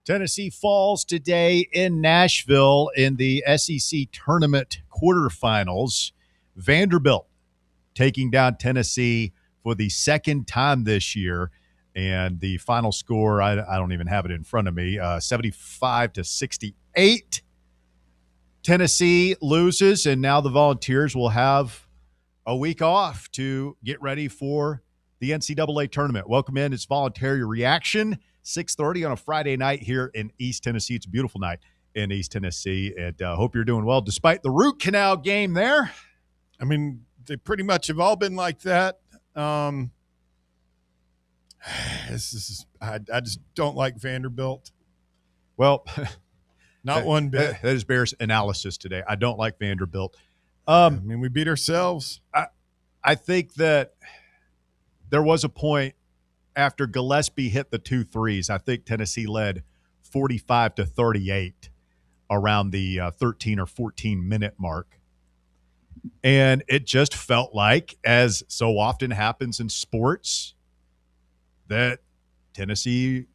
Tennessee falls today in Nashville in the SEC tournament quarterfinals. Vanderbilt taking down Tennessee for the second time this year. And the final score, I don't even have it in front of me, 75-68. Tennessee loses, and now the Volunteers will have a week off to get ready for the NCAA tournament. Welcome in. It's Voluntary Reaction, 6:30 on a Friday night here in East Tennessee. It's a beautiful night in East Tennessee, and hope you're doing well despite the root canal game there. I mean, they pretty much have all been like that. I just don't like Vanderbilt. Well, not one bit. That is Bears analysis today. I don't like Vanderbilt. I mean, we beat ourselves. I think that there was a point after Gillespie hit the 2 threes. I think Tennessee led 45-38 around the 13 or 14 minute mark. And it just felt like, as so often happens in sports, that Tennessee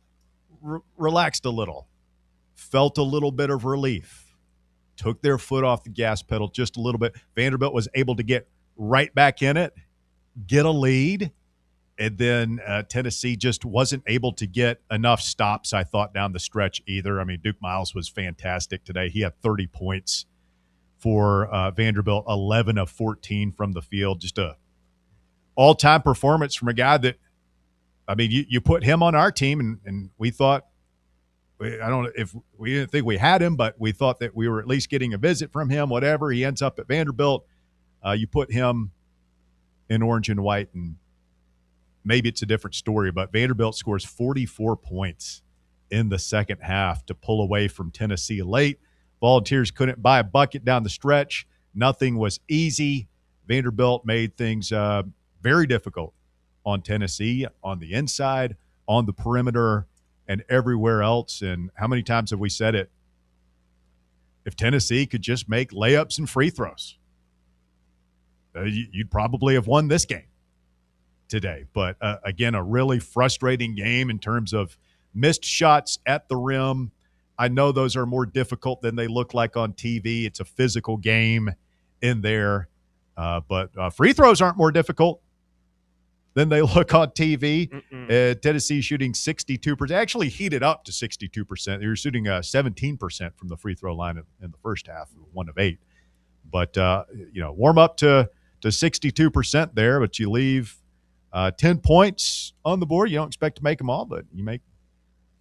relaxed a little, felt a little bit of relief, took their foot off the gas pedal just a little bit. Vanderbilt was able to get right back in it, get a lead, and then Tennessee just wasn't able to get enough stops, I thought, down the stretch either. I mean, Duke Miles was fantastic today. He had 30 points for Vanderbilt, 11 of 14 from the field. Just a all-time performance from a guy that, I mean, you put him on our team, and we thought, I don't know if we didn't think we had him, but we thought that we were at least getting a visit from him, whatever. He ends up at Vanderbilt. You put him in orange and white, and maybe it's a different story, but Vanderbilt scores 44 points in the second half to pull away from Tennessee late. Volunteers couldn't buy a bucket down the stretch. Nothing was easy. Vanderbilt made things very difficult on Tennessee, on the inside, on the perimeter, and everywhere else. And how many times have we said it? If Tennessee could just make layups and free throws, you'd probably have won this game today. But again, a really frustrating game in terms of missed shots at the rim. I know those are more difficult than they look like on TV. It's a physical game in there. But free throws aren't more difficult than they look on TV. Tennessee shooting 62%. Actually heated up to 62%. They were shooting 17% from the free throw line in the first half, 1 of 8. But, warm up to 62% there, but you leave 10 points on the board. You don't expect to make them all, but you make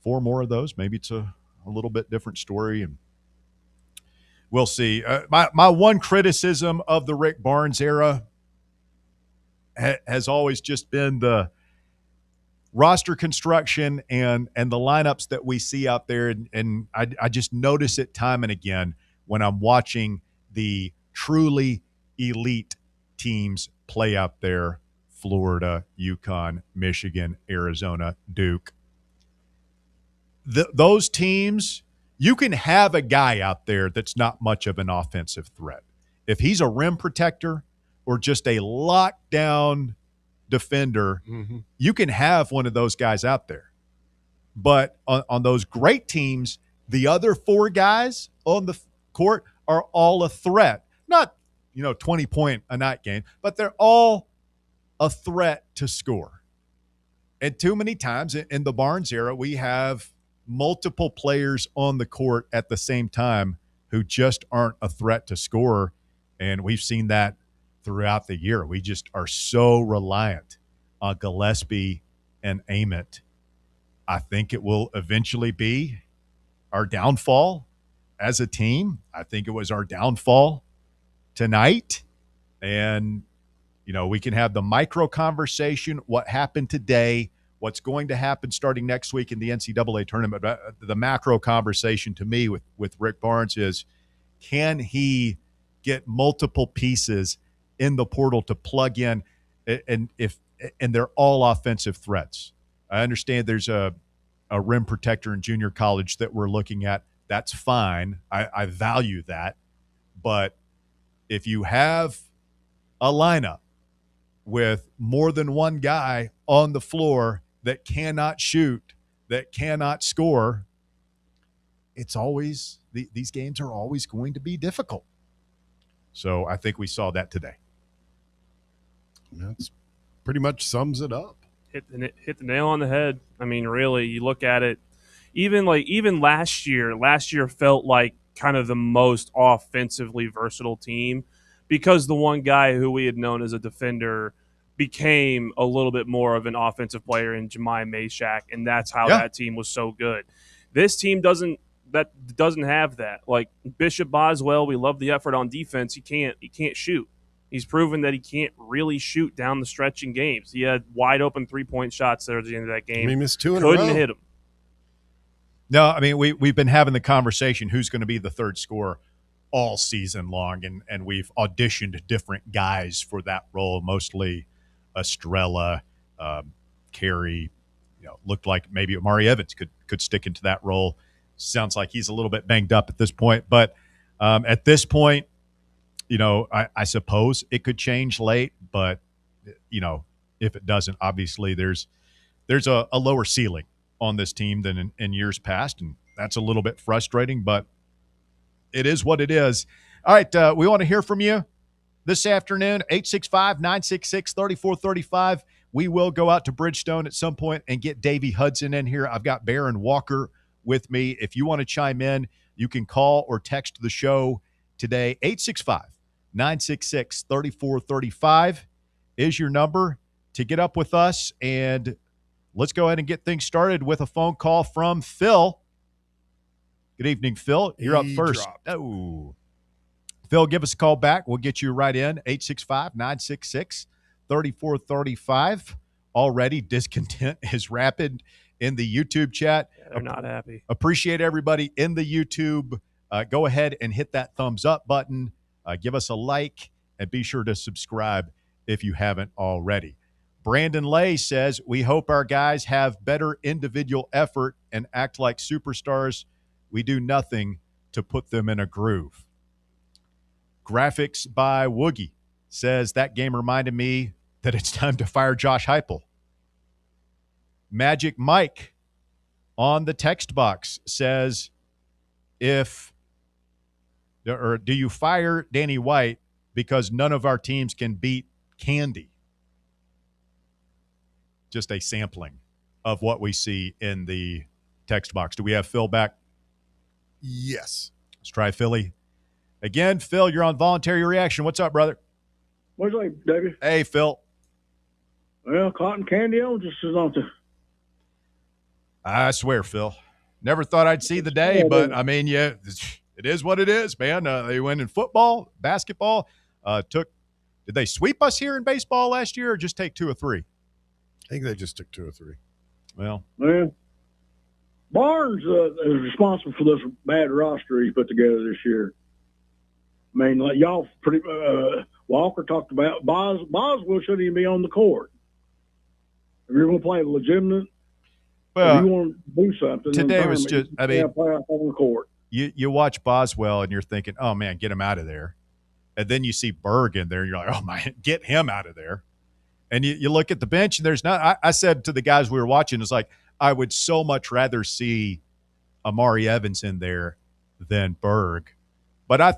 4 more of those. Maybe it's a little bit different story, and we'll see. My one criticism of the Rick Barnes era has always just been the roster construction and the lineups that we see out there, and I just notice it time and again when I'm watching the truly elite teams play out there: Florida, UConn, Michigan, Arizona, Duke. Those teams, you can have a guy out there that's not much of an offensive threat. If he's a rim protector or just a lockdown defender, you can have one of those guys out there. But on those great teams, the other 4 guys on the court are all a threat. Not, 20-point a night game, but they're all a threat to score. And too many times in the Barnes era, we have multiple players on the court at the same time who just aren't a threat to score. And we've seen that throughout the year. We just are so reliant on Gillespie and Ament. I think it will eventually be our downfall as a team. I think it was our downfall tonight. And, we can have the micro conversation, what happened today, what's going to happen starting next week in the NCAA tournament. But the macro conversation to me with Rick Barnes is, can he get multiple pieces in the portal to plug in, and they're all offensive threats? I understand there's a rim protector in junior college that we're looking at. That's fine. I value that. But if you have a lineup with more than one guy on the floor that cannot shoot, that cannot score, it's always these games are always going to be difficult. So I think we saw that today. That's pretty much sums it up. Hit the nail on the head. I mean, really, you look at it. Even last year felt like kind of the most offensively versatile team because the one guy who we had known as a defender became a little bit more of an offensive player in Jemai Meshack, and that's how that team was so good. This team doesn't have that. Like Bishop Boswell, we love the effort on defense. He can't shoot. He's proven that he can't really shoot down the stretch in games. He had wide open 3-point shots there at the end of that game. He missed 2 in a row. Couldn't hit him. No, I mean we've been having the conversation who's going to be the third scorer all season long, and we've auditioned different guys for that role, mostly Estrella, Carey. Looked like maybe Amari Evans could stick into that role. Sounds like he's a little bit banged up at this point, but at this point, I suppose it could change late, but if it doesn't, obviously there's a lower ceiling on this team than in years past, and that's a little bit frustrating, but it is what it is. All right, we want to hear from you this afternoon, 865-966-3435. We will go out to Bridgestone at some point and get Davey Hudson in here. I've got Baron Walker with me. If you want to chime in, you can call or text the show today. 865-966-3435 is your number to get up with us, and let's go ahead and get things started with a phone call from Phil. Good evening, Phil. You're up first. Oh, Phil, give us a call back. We'll get you right in. 865-966-3435. Already discontent is rapid in the YouTube chat. Yeah, they're not happy. Appreciate everybody in the YouTube. Go ahead and hit that thumbs up button. Give us a like, and be sure to subscribe if you haven't already. Brandon Lay says, we hope our guys have better individual effort and act like superstars. We do nothing to put them in a groove. Graphics by Woogie says, that game reminded me that it's time to fire Josh Heupel. Magic Mike on the text box says, do you fire Danny White because none of our teams can beat Candy? Just a sampling of what we see in the text box. Do we have Phil back? Yes. Let's try Philly. Again, Phil, you're on Voluntary Reaction. What's up, brother? What's up, David? Hey, Phil. Well, cotton candy on just as on to. I swear, Phil. Never thought I'd see the day, but, I mean, yeah, it is what it is, man. They win in football, basketball. Did they sweep us here in baseball last year or just take 2 or 3? I think they just took 2 or 3. Well, Barnes is responsible for this bad roster he put together this year. I mean, like y'all Walker talked about, Boswell shouldn't even be on the court. If you're going to play legitimate, if you want to do something. Today was just, I mean, play out on the court. You watch Boswell and you're thinking, oh, man, get him out of there. And then you see Berg in there and you're like, oh, man, get him out of there. And you look at the bench and there's not – I said to the guys we were watching, it's like, I would so much rather see Amari Evans in there than Berg. But I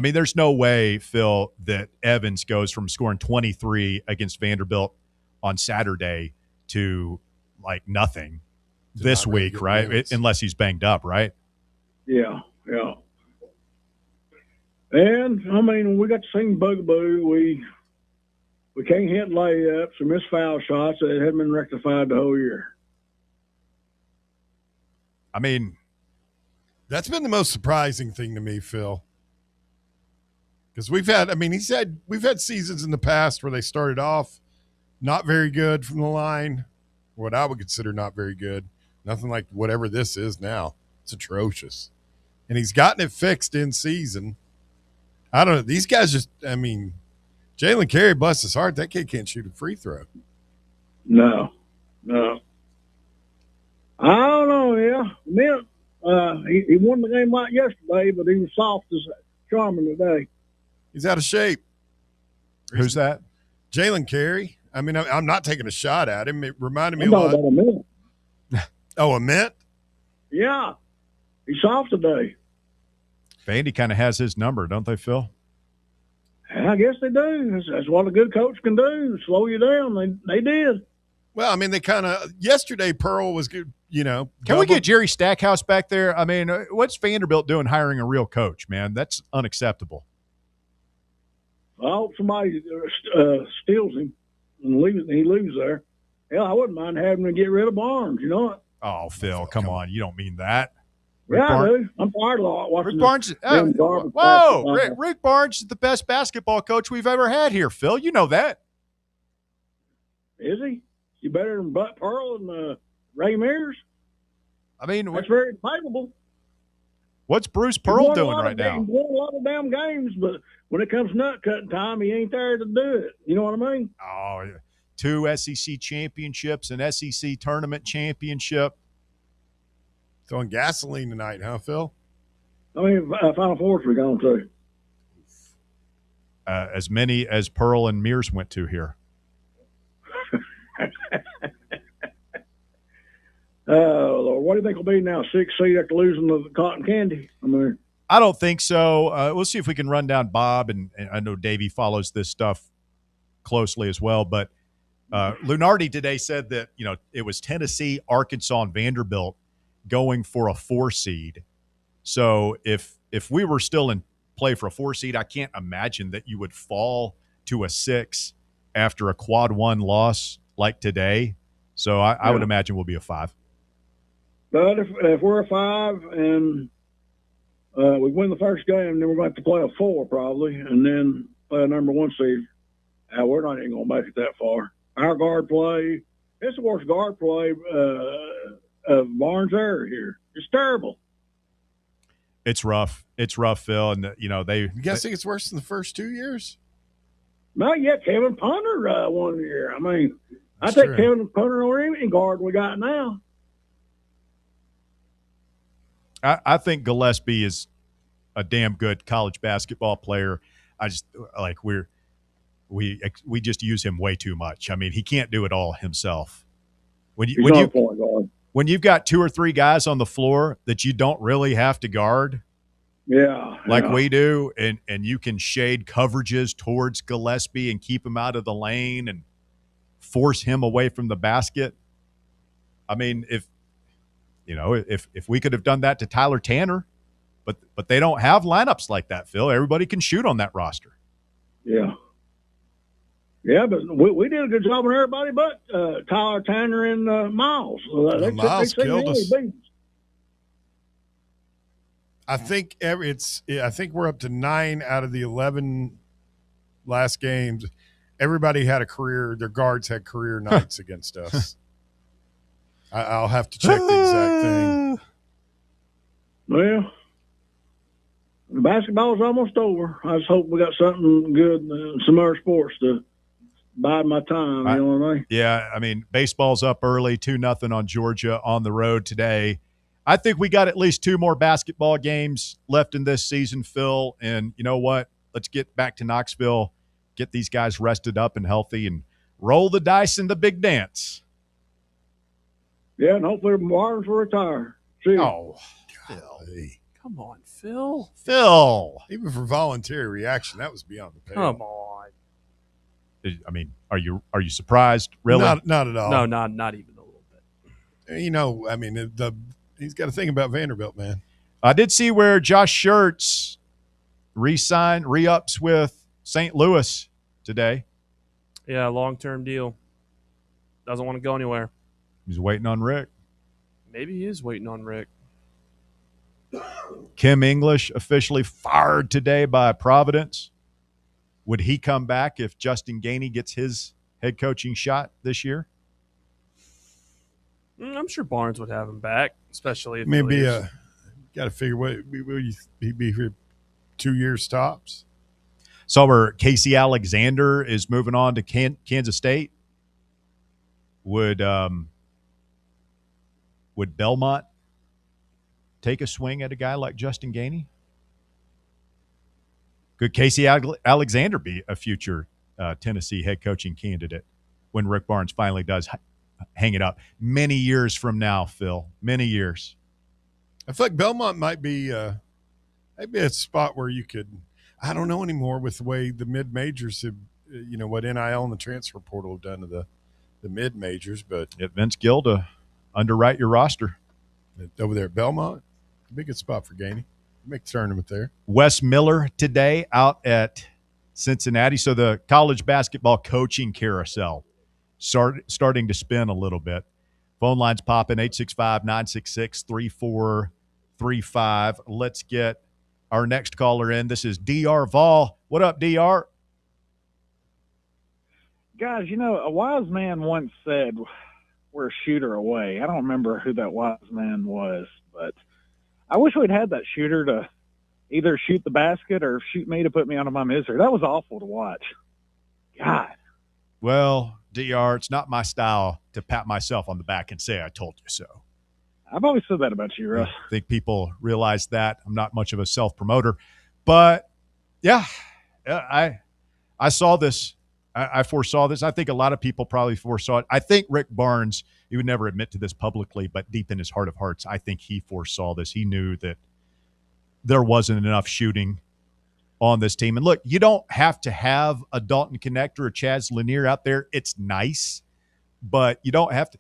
mean, there's no way, Phil, that Evans goes from scoring 23 against Vanderbilt on Saturday to, like, nothing this week, right? Unless he's banged up, right? Yeah. And, I mean, we got the same bugaboo. We can't hit layups or miss foul shots that haven't been rectified the whole year. I mean, that's been the most surprising thing to me, Phil. Because we've had seasons in the past where they started off not very good from the line, what I would consider not very good. Nothing like whatever this is now. It's atrocious. And he's gotten it fixed in season. I don't know. These guys just, I mean, Jalen Carey, bless his heart, that kid can't shoot a free throw. No. I don't know, yeah. He won the game like yesterday, but he was soft as Charmin today. He's out of shape. Who's that? Jalen Carey. I mean, I'm not taking a shot at him. It reminded me a lot. Oh, a mint? Yeah. He's soft today. Vandy kind of has his number, don't they, Phil? I guess they do. That's what a good coach can do, slow you down. They did. Well, I mean, they kind of yesterday. Pearl was good. Can we get Jerry Stackhouse back there? I mean, what's Vanderbilt doing hiring a real coach, man? That's unacceptable. I hope somebody steals him and he leaves there. Hell, I wouldn't mind having to get rid of Barnes. You know what? Oh, Phil, come on. You don't mean that. Yeah, I do. I'm tired of watching Rick Barnes. Rick Barnes is the best basketball coach we've ever had here, Phil. You know that. Is he? You better than Bud Pearl and Ray Mears? I mean, that's very debatable. What's Bruce Pearl doing right now? He's won a lot of damn games, but when it comes nut cutting time, he ain't there to do it. You know what I mean? Oh, 2 SEC championships, an SEC tournament championship. Throwing gasoline tonight, huh, Phil? I mean, Final Fours we're going to. As many as Pearl and Mears went to here. Lord, what do you think will be now? 6 seed after losing the cotton candy? I don't think so. We'll see if we can run down Bob, and I know Davey follows this stuff closely as well. But Lunardi today said that it was Tennessee, Arkansas, and Vanderbilt going for a 4 seed. So if we were still in play for a 4 seed, I can't imagine that you would fall to a 6 after a quad 1 loss like today. So I would imagine we'll be a 5. But if we're a 5 and we win the first game, then we're going to have to play a 4 probably, and then play a number 1 seed. We're not even going to make it that far. Our guard play, it's the worst guard play of Barnes era here. It's terrible. It's rough. It's rough, Phil. And You guys think it's worse than the first 2 years? No, yeah, Kevin Punter 1 year. I mean, I take Kevin Punter over any guard we got now. I think Gillespie is a damn good college basketball player. I just we just use him way too much. I mean, he can't do it all himself. When you've got 2 or 3 guys on the floor that you don't really have to guard, we do, and you can shade coverages towards Gillespie and keep him out of the lane and force him away from the basket. I mean, if we could have done that to Tyler Tanner, but they don't have lineups like that, Phil. Everybody can shoot on that roster. Yeah. Yeah, but we did a good job on everybody but Tyler Tanner and Miles. Miles killed us. I think I think we're up to 9 out of the 11 last games. Everybody had their guards had career nights against us. I'll have to check the exact thing. Well, the basketball's almost over. I just hope we got something good, some other sports to bide my time. You know what I mean? Yeah, I mean, baseball's up early, 2-0 on Georgia on the road today. I think we got at least 2 more basketball games left in this season, Phil. And you know what? Let's get back to Knoxville, get these guys rested up and healthy, and roll the dice in the big dance. Yeah, and hopefully Barnes will retire. See you. Oh, Phil. Come on, Phil. Phil. Even for voluntary reaction, that was beyond the pale. Come on. I mean, are you surprised? Really? Not at all. No, not even a little bit. I mean, he's got to think about Vanderbilt, man. I did see where Josh Schertz re-ups with St. Louis today. Yeah, long-term deal. Doesn't want to go anywhere. He's waiting on Rick. Maybe he is waiting on Rick. Kim English officially fired today by Providence. Would he come back if Justin Gainey gets his head coaching shot this year? I'm sure Barnes would have him back, especially if maybe got to figure will he be here 2 years tops. Saw where Casey Alexander is moving on to Kansas State. Would Belmont take a swing at a guy like Justin Gainey? Could Casey Alexander be a future Tennessee head coaching candidate when Rick Barnes finally does hang it up? Many years from now, Phil. Many years. I feel like Belmont might be maybe a spot where you could. I don't know anymore with the way the mid majors have, what NIL and the transfer portal have done to the mid majors, but Get Vince Gill to underwrite your roster. over there at Belmont, be a good spot for Gainey. Make the tournament there. Wes Miller today out at Cincinnati. So the college basketball coaching carousel starting to spin a little bit. Phone lines popping 865-966-3435. Let's get our next caller in. This is DR Vol. What up, DR? Guys, a wise man once said, we're a shooter away. I don't remember who that wise man was, but I wish we'd had that shooter to either shoot the basket or shoot me to put me out of my misery. That was awful to watch. God. Well, DR, it's not my style to pat myself on the back and say I told you so. I've always said that about you, Russ. I think people realize that. I'm not much of a self-promoter. But, yeah, I saw this. I foresaw this. I think a lot of people probably foresaw it. I think Rick Barnes, he would never admit to this publicly, but deep in his heart of hearts, I think he foresaw this. He knew that there wasn't enough shooting on this team. And look, you don't have to have a Dalton Connector or Chaz Lanier out there. It's nice, but you don't have to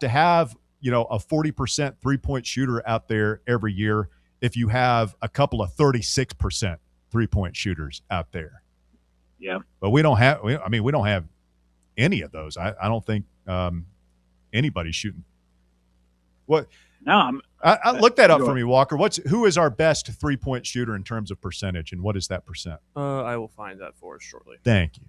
have, a 40% three-point shooter out there every year if you have a couple of 36% three-point shooters out there. Yeah. But we don't have any of those. I don't think anybody's shooting. What? No, I look that up for me, Walker. Who is our best three-point shooter in terms of percentage, and what is that percent? I will find that for us shortly. Thank you.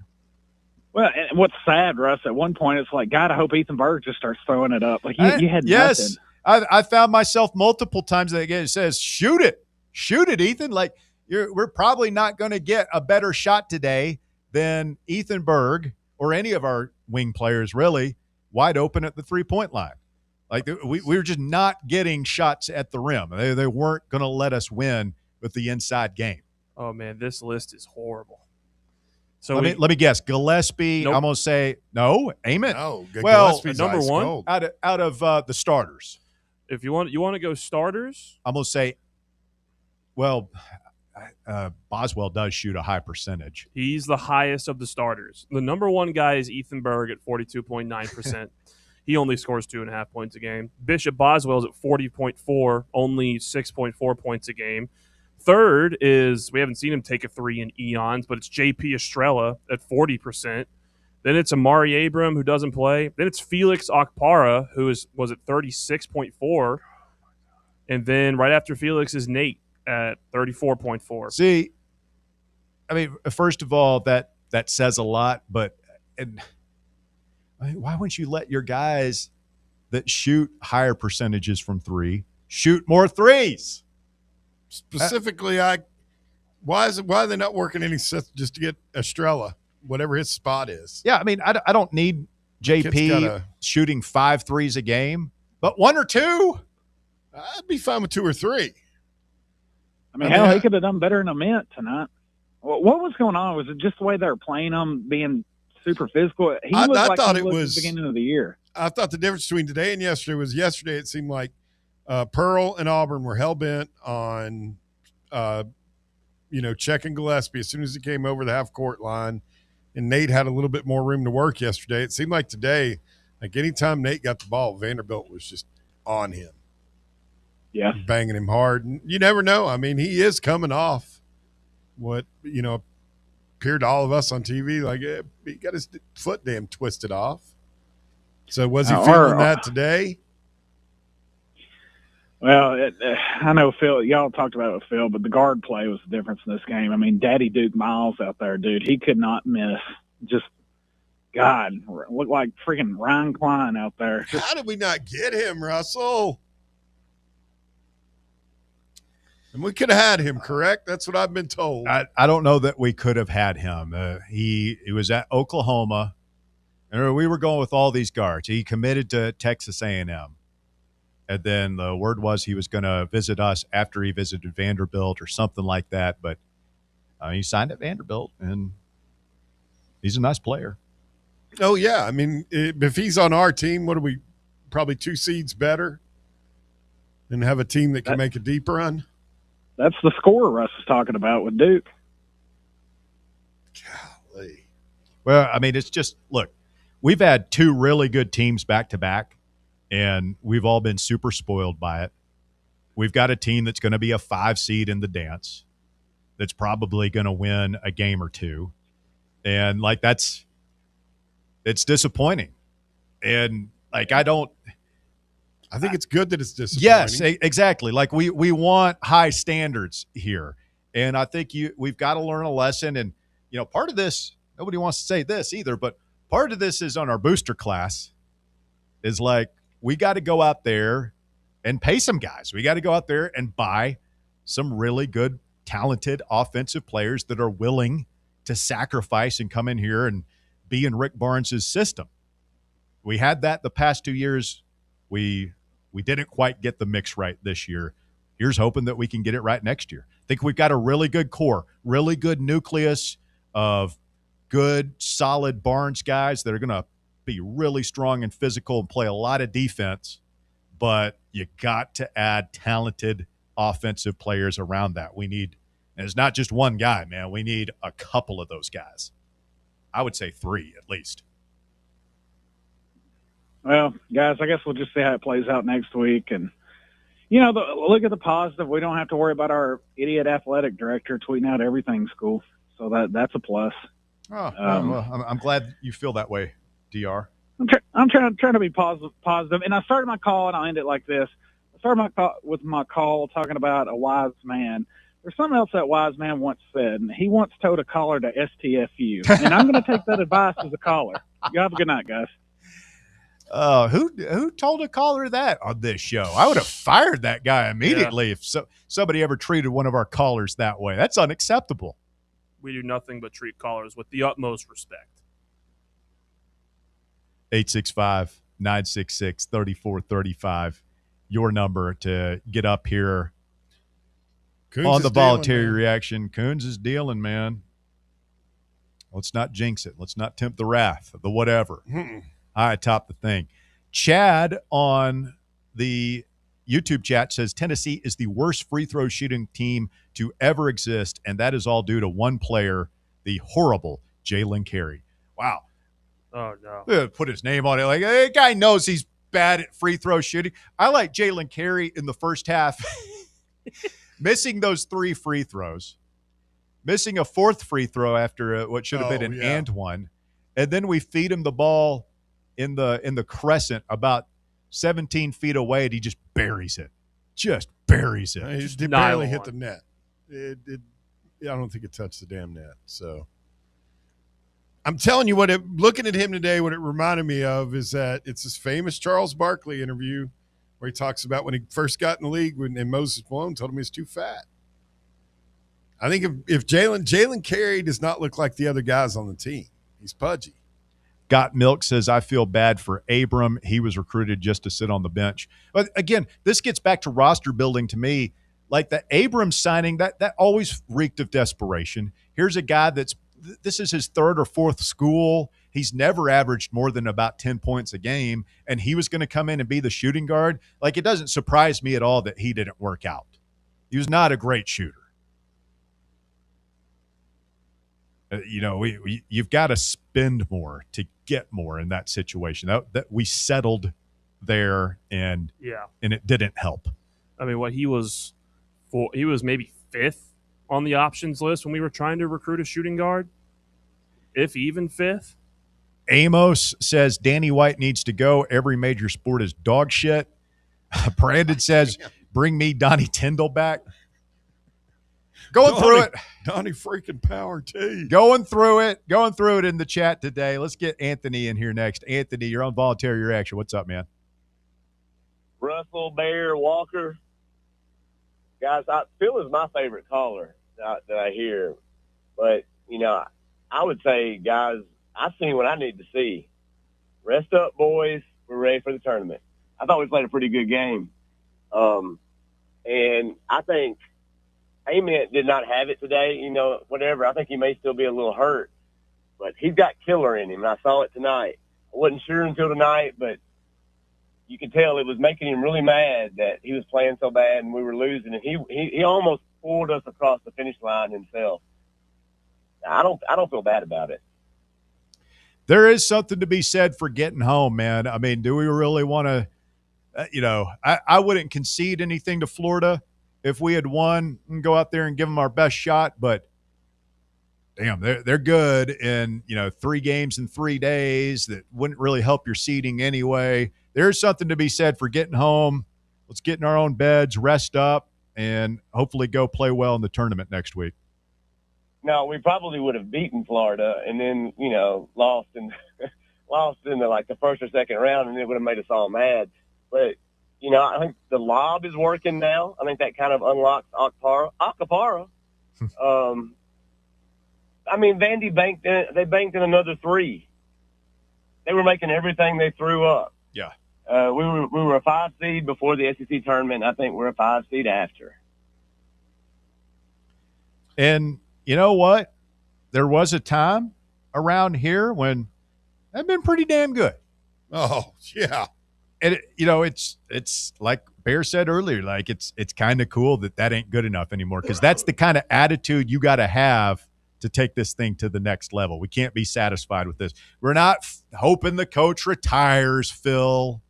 Well, and what's sad, Russ, at one point it's like, God, I hope Ethan Berg just starts throwing it up. Like you had yes. nothing. I found myself multiple times that it says, shoot it, Ethan. Like we're probably not going to get a better shot today than Ethan Berg or any of our wing players really wide open at the three-point line. Like we were just not getting shots at the rim. They weren't going to let us win with the inside game. Oh man, this list is horrible. So let me guess. Gillespie. Nope. I'm going to say no. Amen. No, well, Gillespie's number ice one cold. out of the starters. If you want to go starters, I'm going to say, well, Boswell does shoot a high percentage. He's the highest of the starters. The number one guy is Ethan Berg at 42.9%. He only scores 2.5 points a game. Bishop Boswell's at 40.4, only 6.4 points a game. Third is, we haven't seen him take a three in eons, but it's J.P. Estrella at 40%. Then it's Amari Abram, who doesn't play. Then it's Felix Okpara, who was at 36.4. And then right after Felix is Nate at 34.4. See, I mean, first of all, that says a lot, but why wouldn't you let your guys that shoot higher percentages from three shoot more threes? Specifically, why are they not working any sets just to get Estrella, whatever his spot is? Yeah, I mean, I don't need JP shooting 5 threes a game, but 1 or 2. I'd be fine with 2 or 3. I mean, hell, he could have done better in a mint tonight. What was going on? Was it just the way they were playing him, being super physical? He looked like thought he it looked was at the beginning of the year. I thought the difference between today and yesterday was yesterday it seemed like Pearl and Auburn were hell-bent on, checking Gillespie as soon as he came over the half-court line, and Nate had a little bit more room to work yesterday. It seemed like today, like anytime Nate got the ball, Vanderbilt was just on him. Yeah. Banging him hard. And you never know. I mean, he is coming off what, appeared to all of us on TV like he got his foot damn twisted off. So was he feeling that today? Well, I know Phil, y'all talked about it with Phil, but the guard play was the difference in this game. I mean, Daddy Duke Miles out there, dude, he could not miss. Just, God, looked like freaking Ryan Klein out there. How did we not get him, Russell? And we could have had him, correct? That's what I've been told. I don't know that we could have had him. He was at Oklahoma, and we were going with all these guards. He committed to Texas A&M. And then the word was he was going to visit us after he visited Vanderbilt or something like that. But he signed at Vanderbilt, and he's a nice player. Oh, yeah. I mean, if he's on our team, what are we, probably 2 seeds better? and have a team that can make a deep run? That's the score Russ is talking about with Duke. Golly. Well, I mean, it's just look, we've had two really good teams back to back, and we've all been super spoiled by it. We've got a team that's going to be a 5 seed in the dance, that's probably going to win a game or two, and like it's disappointing. And like I think it's good that it's disappointing. Yes, exactly. Like we want high standards here, and I think we've got to learn a lesson. And part of this, nobody wants to say this either, but part of this is on our booster class. Is like we got to go out there and pay some guys. We got to go out there and buy some really good, talented offensive players that are willing to sacrifice and come in here and be in Rick Barnes' system. We had that the past 2 years. We didn't quite get the mix right this year. Here's hoping that we can get it right next year. I think we've got a really good core, really good nucleus of good, solid Barnes guys that are going to be really strong and physical and play a lot of defense, but you got to add talented offensive players around that. We need, and it's not just one guy, man. We need a couple of those guys. I would say 3 at least. Well, guys, I guess we'll just see how it plays out next week. And, look at the positive. We don't have to worry about our idiot athletic director tweeting out everything school. So that's a plus. Oh, well, I'm glad you feel that way, DR. I'm trying to be positive. And I started my call, and I'll end it like this. I started my call talking about a wise man. There's something else that wise man once said, and he once told a caller to STFU. And I'm going to take that advice as a caller. You have a good night, guys. Who told a caller that on this show? I would have fired that guy immediately if somebody ever treated one of our callers that way. That's unacceptable. We do nothing but treat callers with the utmost respect. 865-966-3435, your number to get up here Coons on the voluntary dealing, reaction. Coons is dealing, man. Let's not jinx it. Let's not tempt the wrath of the whatever. I top the thing. Chad on the YouTube chat says Tennessee is the worst free throw shooting team to ever exist, and that is all due to one player, the horrible Jalen Carey. Wow. Oh, no. Put his name on it. Like, that guy knows he's bad at free throw shooting. I like Jalen Carey in the first half missing those 3 free throws, missing a 4th free throw after what should have been an and one, and then we feed him the ball in the crescent about 17 feet away, and he just buries it. Just buries it. It barely hit the net. I don't think it touched the damn net. So I'm telling you looking at him today, what it reminded me of is that it's this famous Charles Barkley interview where he talks about when he first got in the league and Moses Malone told him he was too fat. I think if Jalen Carey does not look like the other guys on the team, he's pudgy. Got Milk says, I feel bad for Abram. He was recruited just to sit on the bench. But again, this gets back to roster building to me. Like the Abram signing, that always reeked of desperation. Here's a guy this is his 3rd or 4th school. He's never averaged more than about 10 points a game, and he was going to come in and be the shooting guard. Like, it doesn't surprise me at all that he didn't work out. He was not a great shooter. You've got to spend more to get more in that situation. That we settled there, and it didn't help. I mean, he was maybe 5th on the options list when we were trying to recruit a shooting guard, if even 5th. Amos says Danny White needs to go. Every major sport is dog shit. Brandon says, bring me Donnie Tyndall back. Going through it. Donnie freaking Power T. Going through it in the chat today. Let's get Anthony in here next. Anthony, you're on Voluntary Reaction. What's up, man? Russell, Bear, Walker. Guys, Phil is my favorite caller that I hear. But, I would say, guys, I've seen what I need to see. Rest up, boys. We're ready for the tournament. I thought we played a pretty good game. And I think Ament did not have it today, whatever. I think he may still be a little hurt. But he's got killer in him, and I saw it tonight. I wasn't sure until tonight, but you could tell it was making him really mad that he was playing so bad and we were losing, and he almost pulled us across the finish line himself. I don't feel bad about it. There is something to be said for getting home, man. I mean, do we really want to, I wouldn't concede anything to Florida if we had won and go out there and give them our best shot, but damn, they're good in, 3 games in 3 days that wouldn't really help your seeding anyway. There's something to be said for getting home. Let's get in our own beds, rest up, and hopefully go play well in the tournament next week. No, we probably would have beaten Florida and then, lost in the first or second round, and it would have made us all mad. But, I think the lob is working now. I think that kind of unlocks Acapara. Vandy they banked in another 3. They were making everything they threw up. Yeah. We were a 5 seed before the SEC tournament, and I think we're a 5 seed after. And you know what? There was a time around here when they've been pretty damn good. Oh, yeah. And it's like Bear said earlier, like it's kind of cool that ain't good enough anymore, because that's the kind of attitude you got to have to take this thing to the next level. We can't be satisfied with this. We're not hoping the coach retires, Phil.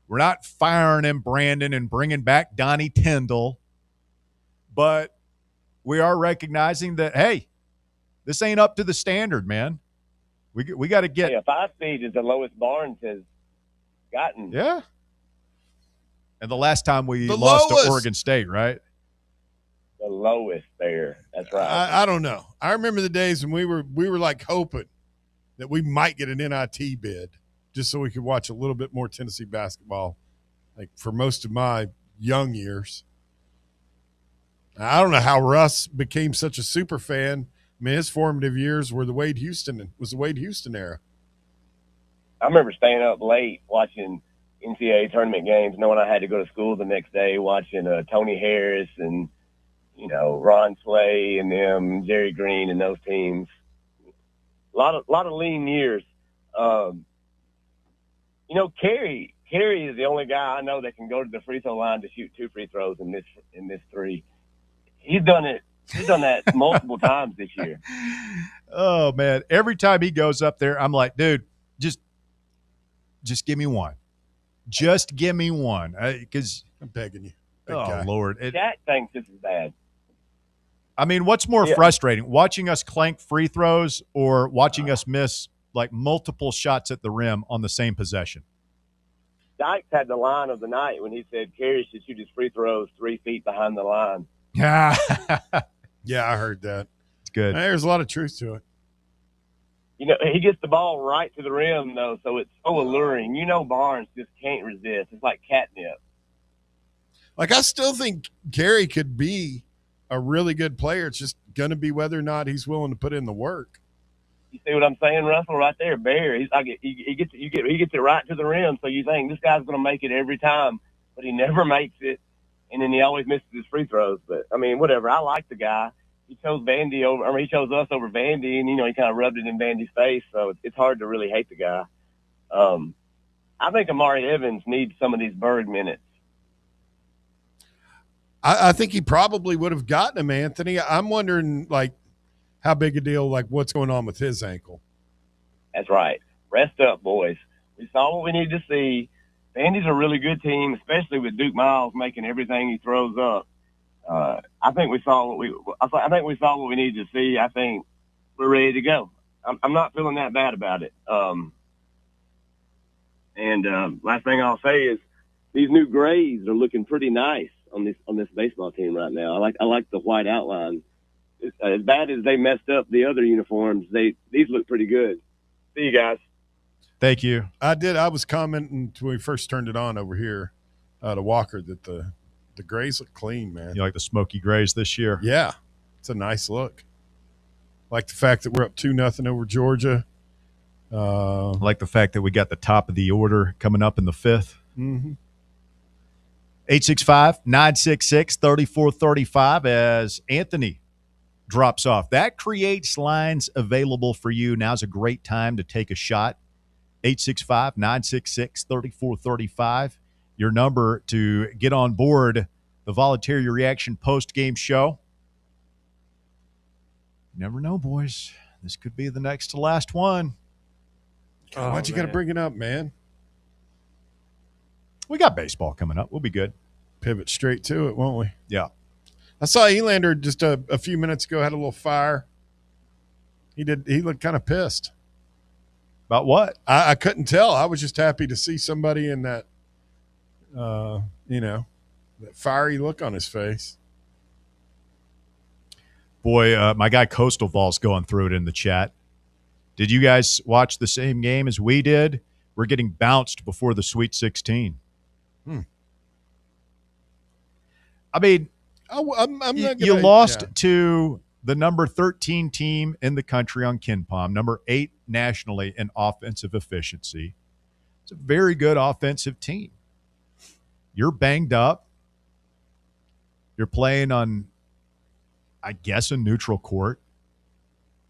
We're not firing him, Brandon, and bringing back Donnie Tyndall. But we are recognizing that, hey, this ain't up to the standard, man. We got to get. Yeah, 5 seed is the lowest Barnes has gotten. Yeah. And the last time we lost to Oregon State, right? The lowest there. That's right. I don't know. I remember the days when we were like hoping that we might get an NIT bid just so we could watch a little bit more Tennessee basketball, like for most of my young years. I don't know how Russ became such a super fan. I mean, his formative years were the Wade Houston era. I remember staying up late watching NCAA tournament games, knowing I had to go to school the next day, watching Tony Harris and, Ron Slay and them, Jerry Green and those teams. A lot of lean years. Carey is the only guy I know that can go to the free throw line to shoot 2 free throws in this 3. He's done it. He's done that multiple times this year. Oh man! Every time he goes up there, I'm like, dude, just give me one. Just give me one, because I'm begging you. Oh guy. Lord, Jack thinks this is bad. I mean, what's more frustrating, watching us clank free throws or watching us miss like multiple shots at the rim on the same possession? Dykes had the line of the night when he said Carey should shoot his free throws 3 feet behind the line. Yeah, I heard that. It's good. There's a lot of truth to it. He gets the ball right to the rim, though, so it's so alluring. Barnes just can't resist. It's like catnip. Like, I still think Carey could be a really good player. It's just going to be whether or not he's willing to put in the work. You see what I'm saying, Russell? Right there, Bear. He's like he gets it right to the rim, so you think this guy's going to make it every time, but he never makes it, and then he always misses his free throws. But I mean, whatever. I like the guy. He chose he chose us over Vandy, and he kind of rubbed it in Vandy's face. So it's hard to really hate the guy. I think Amari Evans needs some of these Berg minutes. I think he probably would have gotten him, Anthony. I'm wondering, like, how big a deal, like, what's going on with his ankle? That's right. Rest up, boys. We saw what we need to see. Vandy's a really good team, especially with Duke Miles making everything he throws up. I think we saw what we needed to see. I think we're ready to go. I'm not feeling that bad about it. Last thing I'll say is these new grays are looking pretty nice on this baseball team right now. I like the white outline. As bad as they messed up the other uniforms, these look pretty good. See you guys. Thank you. I did. I was commenting when we first turned it on over here to Walker that the grays look clean, man. You like the smoky grays this year? Yeah, it's a nice look. I like the fact that we're up 2-0 over Georgia. I like the fact that we got the top of the order coming up in the 5th. Mm-hmm. 865-966-3435 as Anthony drops off. That creates lines available for you. Now's a great time to take a shot 865-966-3435. Your number to get on board the Voluntary Reaction post-game show. You never know, boys. This could be the next to last one. God, why'd you got to bring it up, man? We got baseball coming up. We'll be good. Pivot straight to it, won't we? Yeah. I saw Elander just a few minutes ago had a little fire. He looked kind of pissed. About what? I couldn't tell. I was just happy to see somebody in that, that fiery look on his face. Boy, my guy Coastal Vols going through it in the chat. Did you guys watch the same game as we did? We're getting bounced before the Sweet 16. I mean, I'm not you lost to the number 13 team in the country on KenPom, number 8 nationally in offensive efficiency. It's a very good offensive team. You're banged up. You're playing on, I guess, a neutral court.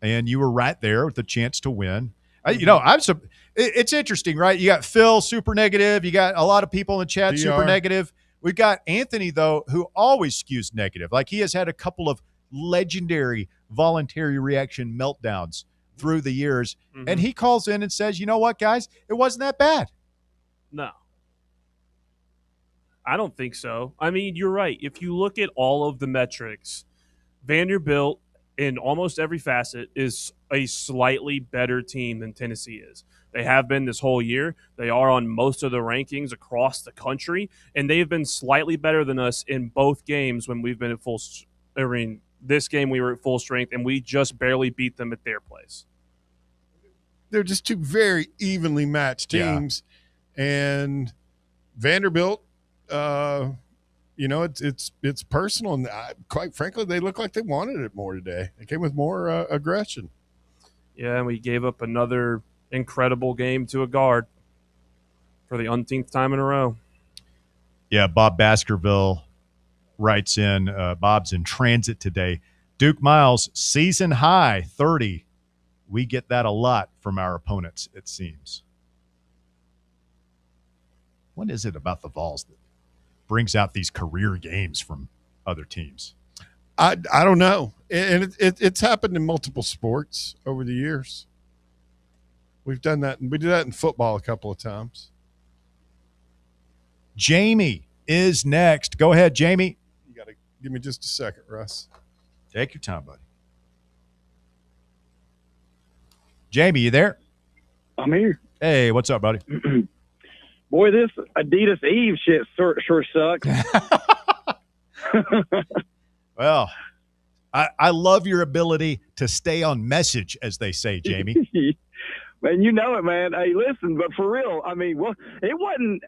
And you were right there with the chance to win. It's interesting, right? You got Phil, super negative. You got a lot of people in the chat, super negative. We've got Anthony, though, who always skews negative. Like, he has had a couple of legendary voluntary reaction meltdowns through the years. Mm-hmm. And he calls in and says, you know what, guys? It wasn't that bad. No. I don't think so. I mean, you're right. If you look at all of the metrics, Vanderbilt in almost every facet is a slightly better team than Tennessee is. They have been this whole year. They are on most of the rankings across the country, and they've been slightly better than us in both games when we've been at full. I mean, this game we were at full strength, and we just barely beat them at their place. They're just two very evenly matched teams, and Vanderbilt. It's personal, and quite frankly, they look like they wanted it more today. They came with more aggression. Yeah, and we gave up another incredible game to a guard for the umpteenth time in a row. Yeah, Bob Baskerville writes in, Bob's in transit today. Duke Miles, season high, 30. We get that a lot from our opponents, it seems. What is it about the Vols that brings out these career games from other teams? I don't know. And it's happened in multiple sports over the years. We've done that. We did that in football a couple of times. Jamie is next. Go ahead, Jamie. You got to give me just a second, Russ. Take your time, buddy. Jamie, you there? I'm here. Hey, what's up, buddy? Boy, this Adidas Eve shit sure sucks. Well, I love your ability to stay on message, as they say, Jamie. Man, you know it, man. Hey, listen, but for real, I mean, well, it wasn't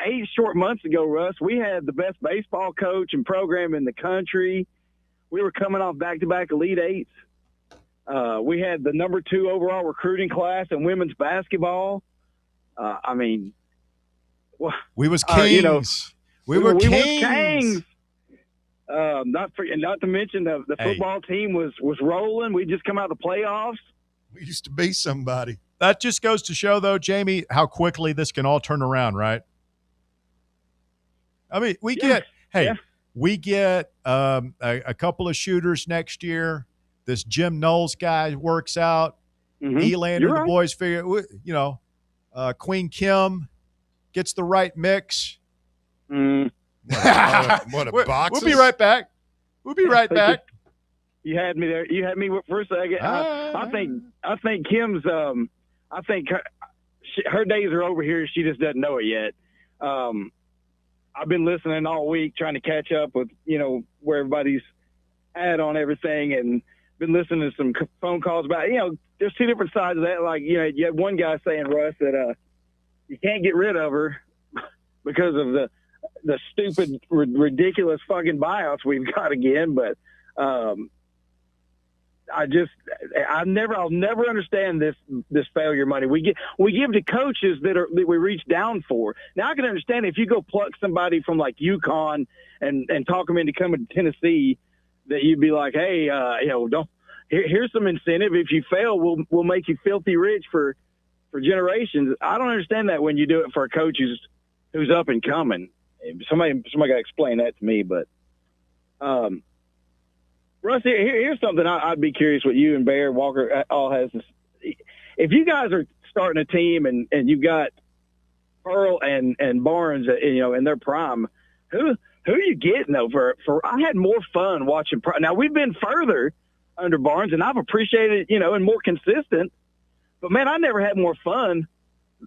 8 short months ago, Russ. We had the best baseball coach and program in the country. We were coming off back-to-back Elite Eights. We had the number 2 overall recruiting class in women's basketball. I mean, well, we was kings. We were kings. Not to mention the football team was rolling. We just come out of the playoffs. We used to be somebody. That just goes to show, though, Jamie, how quickly this can all turn around, right? I mean, we get a couple of shooters next year. This Jim Knowles guy works out. Mm-hmm. Elander, the boys figure, Queen Kim gets the right mix. Mm. What a box. We'll be right back. You had me there. You had me for a second. I think Kim's. I think her days are over here. She just doesn't know it yet. I've been listening all week, trying to catch up with where everybody's at on everything, and been listening to some phone calls about. There's two different sides of that. Like you had one guy saying, Russ, that you can't get rid of her because of the stupid, ridiculous fucking buyouts we've got again, but. I'll never understand this failure money we give to coaches that we reach down for. Now I can understand if you go pluck somebody from like UConn and talk them into coming to Tennessee, that you'd be like, hey, here's some incentive. If you fail, we'll make you filthy rich for for generations. I don't understand that when you do it for a coach who's up and coming. Somebody got to explain that to me. But Russ, here's something I'd be curious what you and Bear Walker all has. If you guys are starting a team and you've got Pearl and Barnes, in their prime, who are you getting though? For I had more fun watching. Now we've been further under Barnes, and I've appreciated and more consistent. But man, I never had more fun,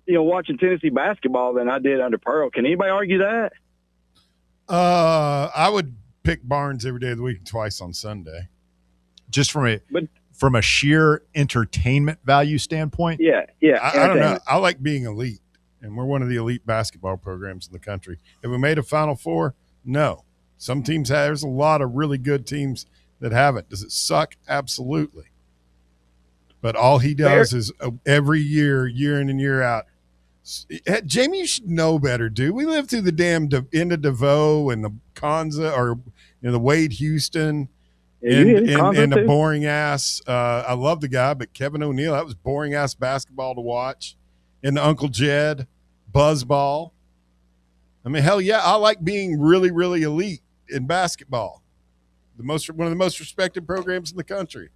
watching Tennessee basketball than I did under Pearl. Can anybody argue that? I would pick Barnes every day of the week, twice on Sunday. Just from a sheer entertainment value standpoint. Yeah. I don't know. I like being elite, and we're one of the elite basketball programs in the country. Have we made a Final Four? No. Some teams have. There's a lot of really good teams that haven't. Does it suck? Absolutely. But all he does is every year in and year out. Jamie, you should know better, dude. We lived through the damn end of DeVoe and the Konza or the Wade Houston and the boring ass. I love the guy, but Kevin O'Neal, that was boring ass basketball to watch. And the Uncle Jed, buzzball. I mean, hell yeah, I like being really, really elite in basketball. One of the most respected programs in the country.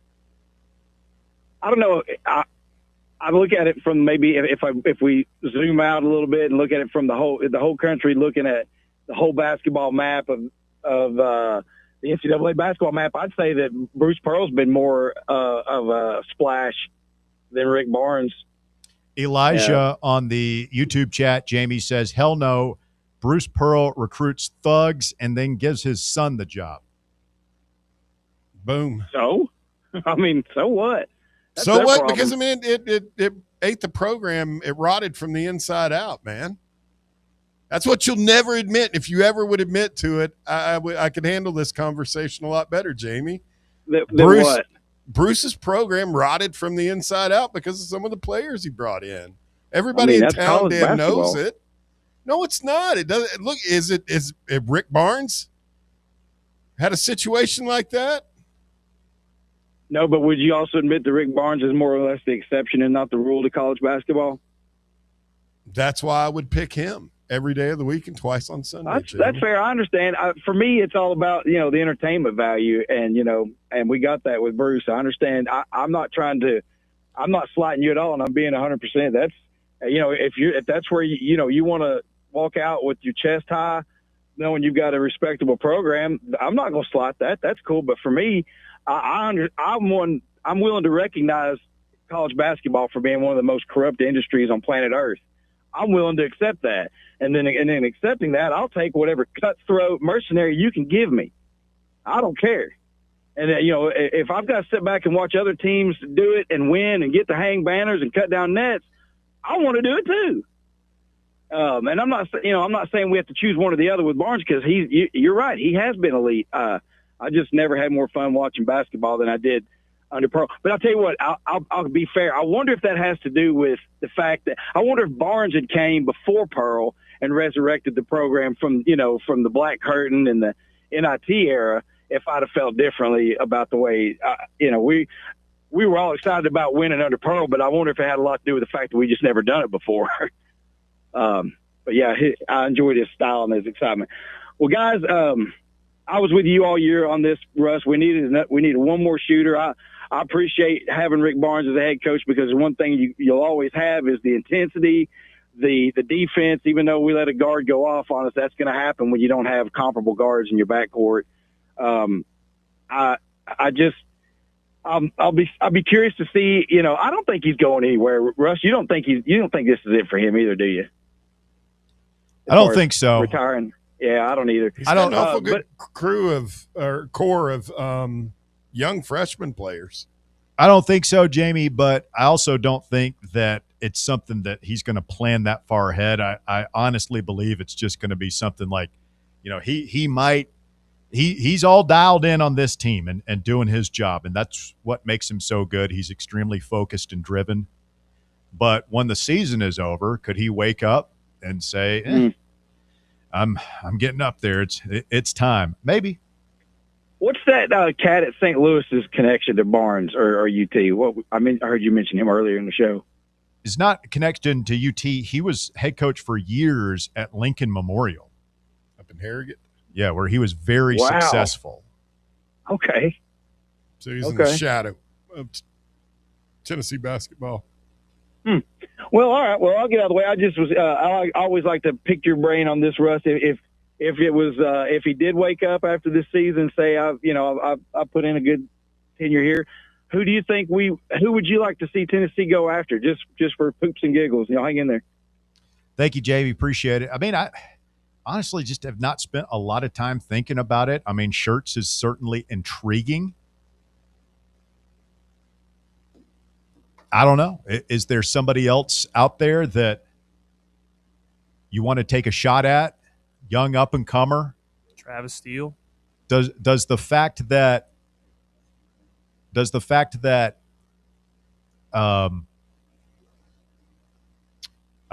I don't know. I look at it from maybe if we zoom out a little bit and look at it from the whole country, looking at the whole basketball map of the NCAA basketball map. I'd say that Bruce Pearl's been more of a splash than Rick Barnes. Elijah on the YouTube chat, Jamie says, "Hell no, Bruce Pearl recruits thugs and then gives his son the job." Boom. So, I mean, so what? That's so what? problem. Because I mean, it ate the program. It rotted from the inside out, man. That's what you'll never admit. If you ever would admit to it, I could handle this conversation a lot better, Jamie. What? Bruce's program rotted from the inside out because of some of the players he brought in. Everybody in town damn knows it. No, it's not. It doesn't. Look, is Rick Barnes had a situation like that? No, but would you also admit that Rick Barnes is more or less the exception and not the rule to college basketball? That's why I would pick him every day of the week and twice on Sunday. That's fair. I understand. For me, it's all about the entertainment value, and and we got that with Bruce. I understand. I'm not slighting you at all, and I'm being 100%. That's if that's where you want to walk out with your chest high, knowing you've got a respectable program, I'm not going to slight that. That's cool. But for me, I'm willing to recognize college basketball for being one of the most corrupt industries on planet Earth. I'm willing to accept that. And then accepting that, I'll take whatever cutthroat mercenary you can give me. I don't care. And if I've got to sit back and watch other teams do it and win and get to hang banners and cut down nets, I want to do it too. And I'm not saying we have to choose one or the other with Barnes, because you're right. He has been elite. I just never had more fun watching basketball than I did under Pearl. But I'll tell you what, I'll be fair. I wonder if that has to do with the fact that I wonder if Barnes had came before Pearl and resurrected the program from the Black Curtain and the NIT era, if I'd have felt differently about the way, we were all excited about winning under Pearl, but I wonder if it had a lot to do with the fact that we just never done it before. But yeah, I enjoyed his style and his excitement. Well, guys, I was with you all year on this, Russ. We needed one more shooter. I appreciate having Rick Barnes as a head coach, because one thing you'll always have is the intensity, the defense. Even though we let a guard go off on us, that's going to happen when you don't have comparable guards in your backcourt. I'll be curious to see. I don't think he's going anywhere. Russ, you don't think this is it for him either, do you? I don't think so. Retiring. Yeah, I don't either. I don't know if a good core of young freshman players. I don't think so, Jamie, but I also don't think that it's something that he's going to plan that far ahead. I honestly believe it's just going to be something like, he's all dialed in on this team and doing his job, and that's what makes him so good. He's extremely focused and driven. But when the season is over, could he wake up and say, I'm getting up there. It's time. Maybe. What's that cat at St. Louis's connection to Barnes or UT? I heard you mention him earlier in the show. is not a connection to UT. He was head coach for years at Lincoln Memorial. Up in Harrogate? Yeah, where he was very successful. Okay. So he's in the shadow of Tennessee basketball. Well, all right. Well, I'll get out of the way. I just was. I always like to pick your brain on this, Russ. If it was if he did wake up after this season, say I put in a good tenure here, who do you think who would you like to see Tennessee go after? Just for poops and giggles, hang in there. Thank you, JV. Appreciate it. I mean, I honestly just have not spent a lot of time thinking about it. I mean, Schertz is certainly intriguing. I don't know. Is there somebody else out there that you want to take a shot at? Young up-and-comer? Travis Steele. Does the fact that I'm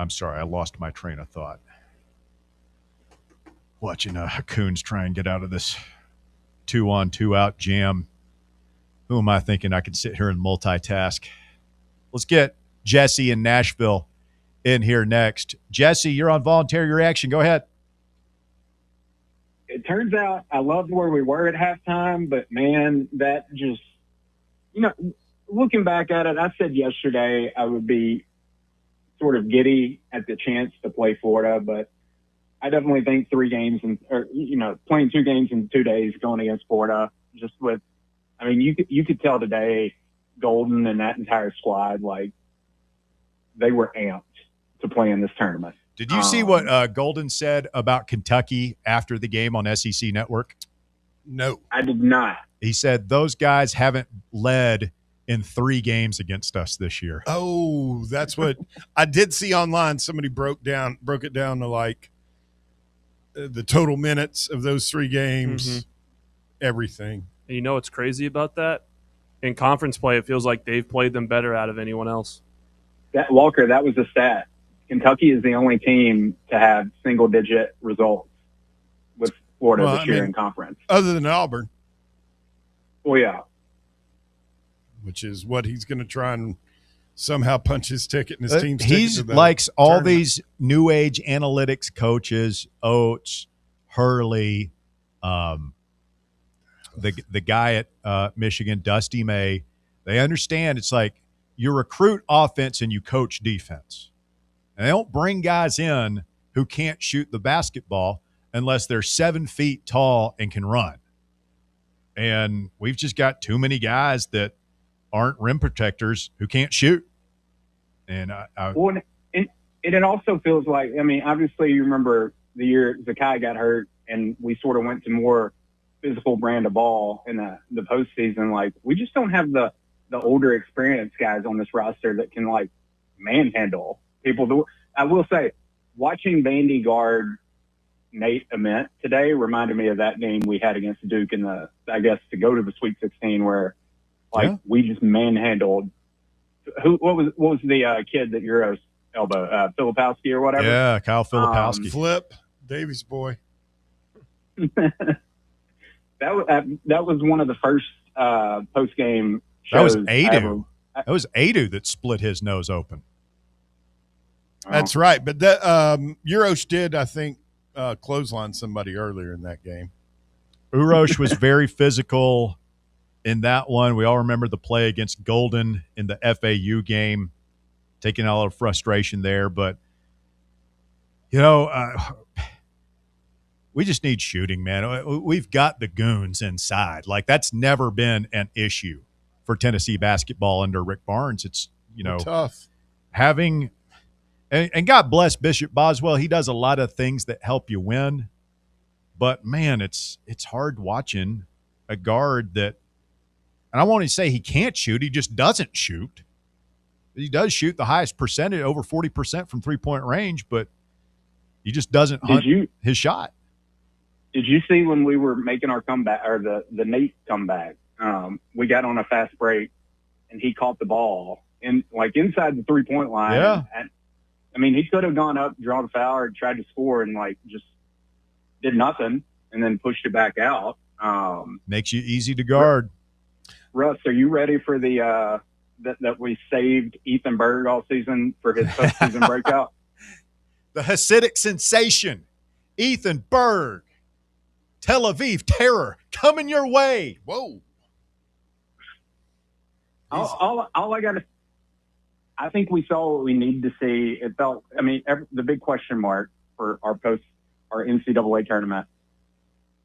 sorry, I lost my train of thought. Watching Coons try and get out of this 2-on, 2-out jam. Who am I thinking I could sit here and multitask? Let's get Jesse in Nashville in here next. Jesse, you're on Voluntary Reaction. Go ahead. It turns out I loved where we were at halftime, but, man, that just looking back at it, I said yesterday I would be sort of giddy at the chance to play Florida, but I definitely think playing 2 games in 2 days going against Florida, you could tell today Golden and that entire squad, like, they were amped to play in this tournament. Did you see what Golden said about Kentucky after the game on SEC Network? No. I did not. He said those guys haven't led in 3 games against us this year. Oh, that's what I did see online. Somebody broke it down to like the total minutes of those 3 games, everything. And you know what's crazy about that? In conference play, it feels like they've played them better out of anyone else. That was the stat. Kentucky is the only team to have single-digit results with Florida this year in conference. Other than Auburn. Well, yeah. Which is what he's going to try and somehow punch his ticket and his team's ticket. He likes all these new age analytics coaches, Oates, Hurley, the guy at Michigan, Dusty May. They understand it's like you recruit offense and you coach defense. And they don't bring guys in who can't shoot the basketball unless they're 7 feet tall and can run. And we've just got too many guys that aren't rim protectors who can't shoot. And it also feels like, obviously you remember the year Zakai got hurt and we sort of went to more physical brand of ball in the postseason. Like, we just don't have the older experienced guys on this roster that can, like, manhandle people. I will say, watching Vandy guard Nate Ament today reminded me of that game we had against Duke to go to the Sweet 16 where, we just manhandled. What was the kid that Euros elbow? Filipowski or whatever? Yeah, Kyle Filipowski. Flip, Davies boy. That was one of the first post-game shows. That was Adu. That was Adu that split his nose open. That's right. But that Urosh did, I think, clothesline somebody earlier in that game. Urosh was very physical in that one. We all remember the play against Golden in the FAU game, taking a lot of frustration there. But, we just need shooting, man. We've got the goons inside. Like, that's never been an issue for Tennessee basketball under Rick Barnes. It's, tough. Having – and God bless Bishop Boswell. He does a lot of things that help you win. But, man, it's hard watching a guard that – and I won't even say he can't shoot. He just doesn't shoot. He does shoot the highest percentage, over 40% from three-point range, but he just doesn't hunt his shot. Did you see when we were making our comeback, or the Nate comeback, we got on a fast break, and he caught the ball inside the three-point line. Yeah. And, he could have gone up, drawn a foul, or tried to score, and, just did nothing, and then pushed it back out. Makes you easy to guard. Russ, are you ready for the that we saved Ethan Berg all season for his postseason breakout? The Hasidic sensation, Ethan Berg, Tel Aviv terror, coming your way. Whoa. All I got to I think we saw what we needed to see. It felt, I mean, the big question mark for our NCAA tournament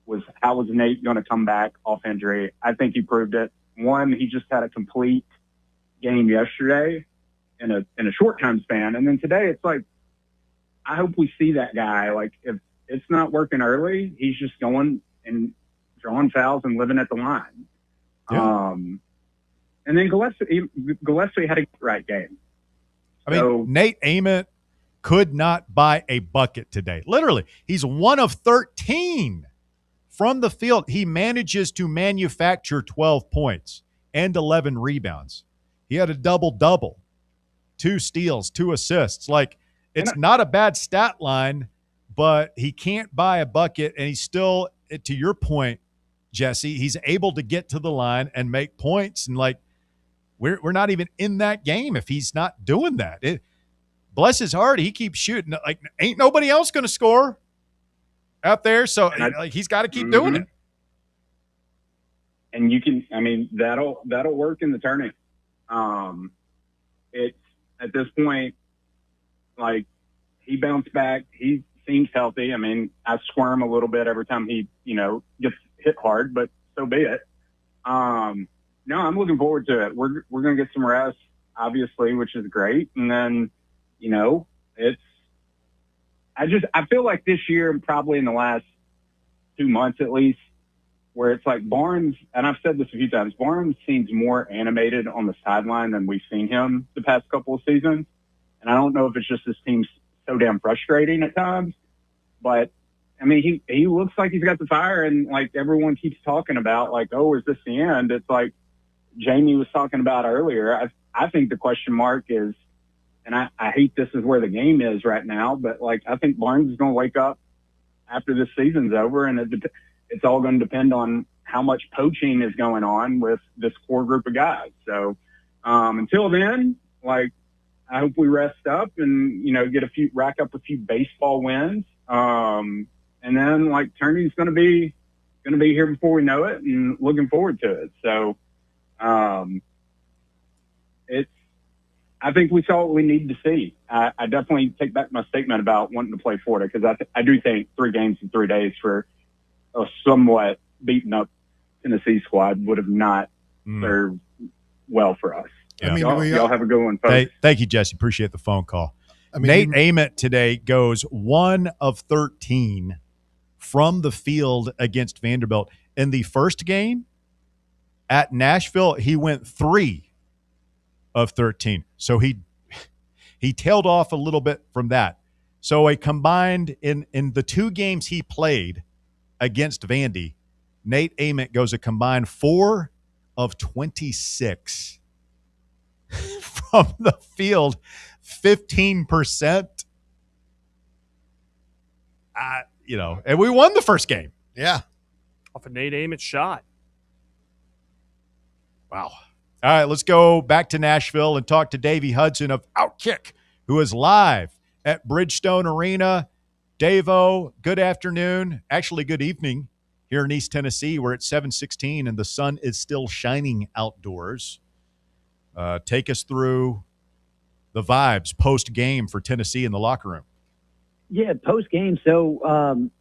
was how was Nate going to come back off injury? I think he proved it. One, he just had a complete game yesterday in a short time span. And then today it's like, I hope we see that guy. Like, if it's not working early, he's just going and drawing fouls and living at the line. Yeah. And then Gillespie had a right game. I mean, Nate Ament could not buy a bucket today. Literally, he's 1 of 13 from the field. He manages to manufacture 12 points and 11 rebounds. He had a double-double, 2 steals, 2 assists. Like, it's not a bad stat line, but he can't buy a bucket, and he's still, to your point, Jesse, he's able to get to the line and make points. And, like, we're not even in that game if he's not doing that. Bless his heart, he keeps shooting. Like, ain't nobody else going to score out there, so he's got to keep doing it. And you can, I mean, that'll work in the tournament. It's at this point, like, he bounced back. He seems healthy. I mean, I squirm a little bit every time he, gets hit hard, but so be it. No, I'm looking forward to it. We're going to get some rest, obviously, which is great. And then, I feel like this year, probably in the last 2 months at least, where it's like Barnes, and I've said this a few times, Barnes seems more animated on the sideline than we've seen him the past couple of seasons. And I don't know if it's just this team's so damn frustrating at times, but I mean, he looks like he's got the fire, and like everyone keeps talking about, like, oh, is this the end? It's like Jamie was talking about earlier. I think the question mark is, and I hate this is where the game is right now, but like, I think Barnes is going to wake up after this season's over, and it's all going to depend on how much poaching is going on with this core group of guys. So until then, like, I hope we rest up and, rack up a few baseball wins. And then, like, tourney's going to be here before we know it, and looking forward to it. So I think we saw what we needed to see. I definitely take back my statement about wanting to play Florida, because I do think 3 games in 3 days for a somewhat beaten up Tennessee squad would have not served well for us. Yeah. I mean, y'all have a good one, folks. Thank you, Jesse. Appreciate the phone call. Nate Ament today goes 1 of 13 from the field against Vanderbilt. In the first game at Nashville, he went 3 of 13. So he tailed off a little bit from that. So a combined in the 2 games he played against Vandy, Nate Ament goes a combined 4 of 26 from the field, 15%. And we won the first game. Yeah. Off a Nate Ament shot. Wow. All right, let's go back to Nashville and talk to Davey Hudson of Outkick, who is live at Bridgestone Arena. Davo, good afternoon. Actually, good evening here in East Tennessee. We're at 7:16, and the sun is still shining outdoors. Take us through the vibes post-game for Tennessee in the locker room. Yeah, post-game. So,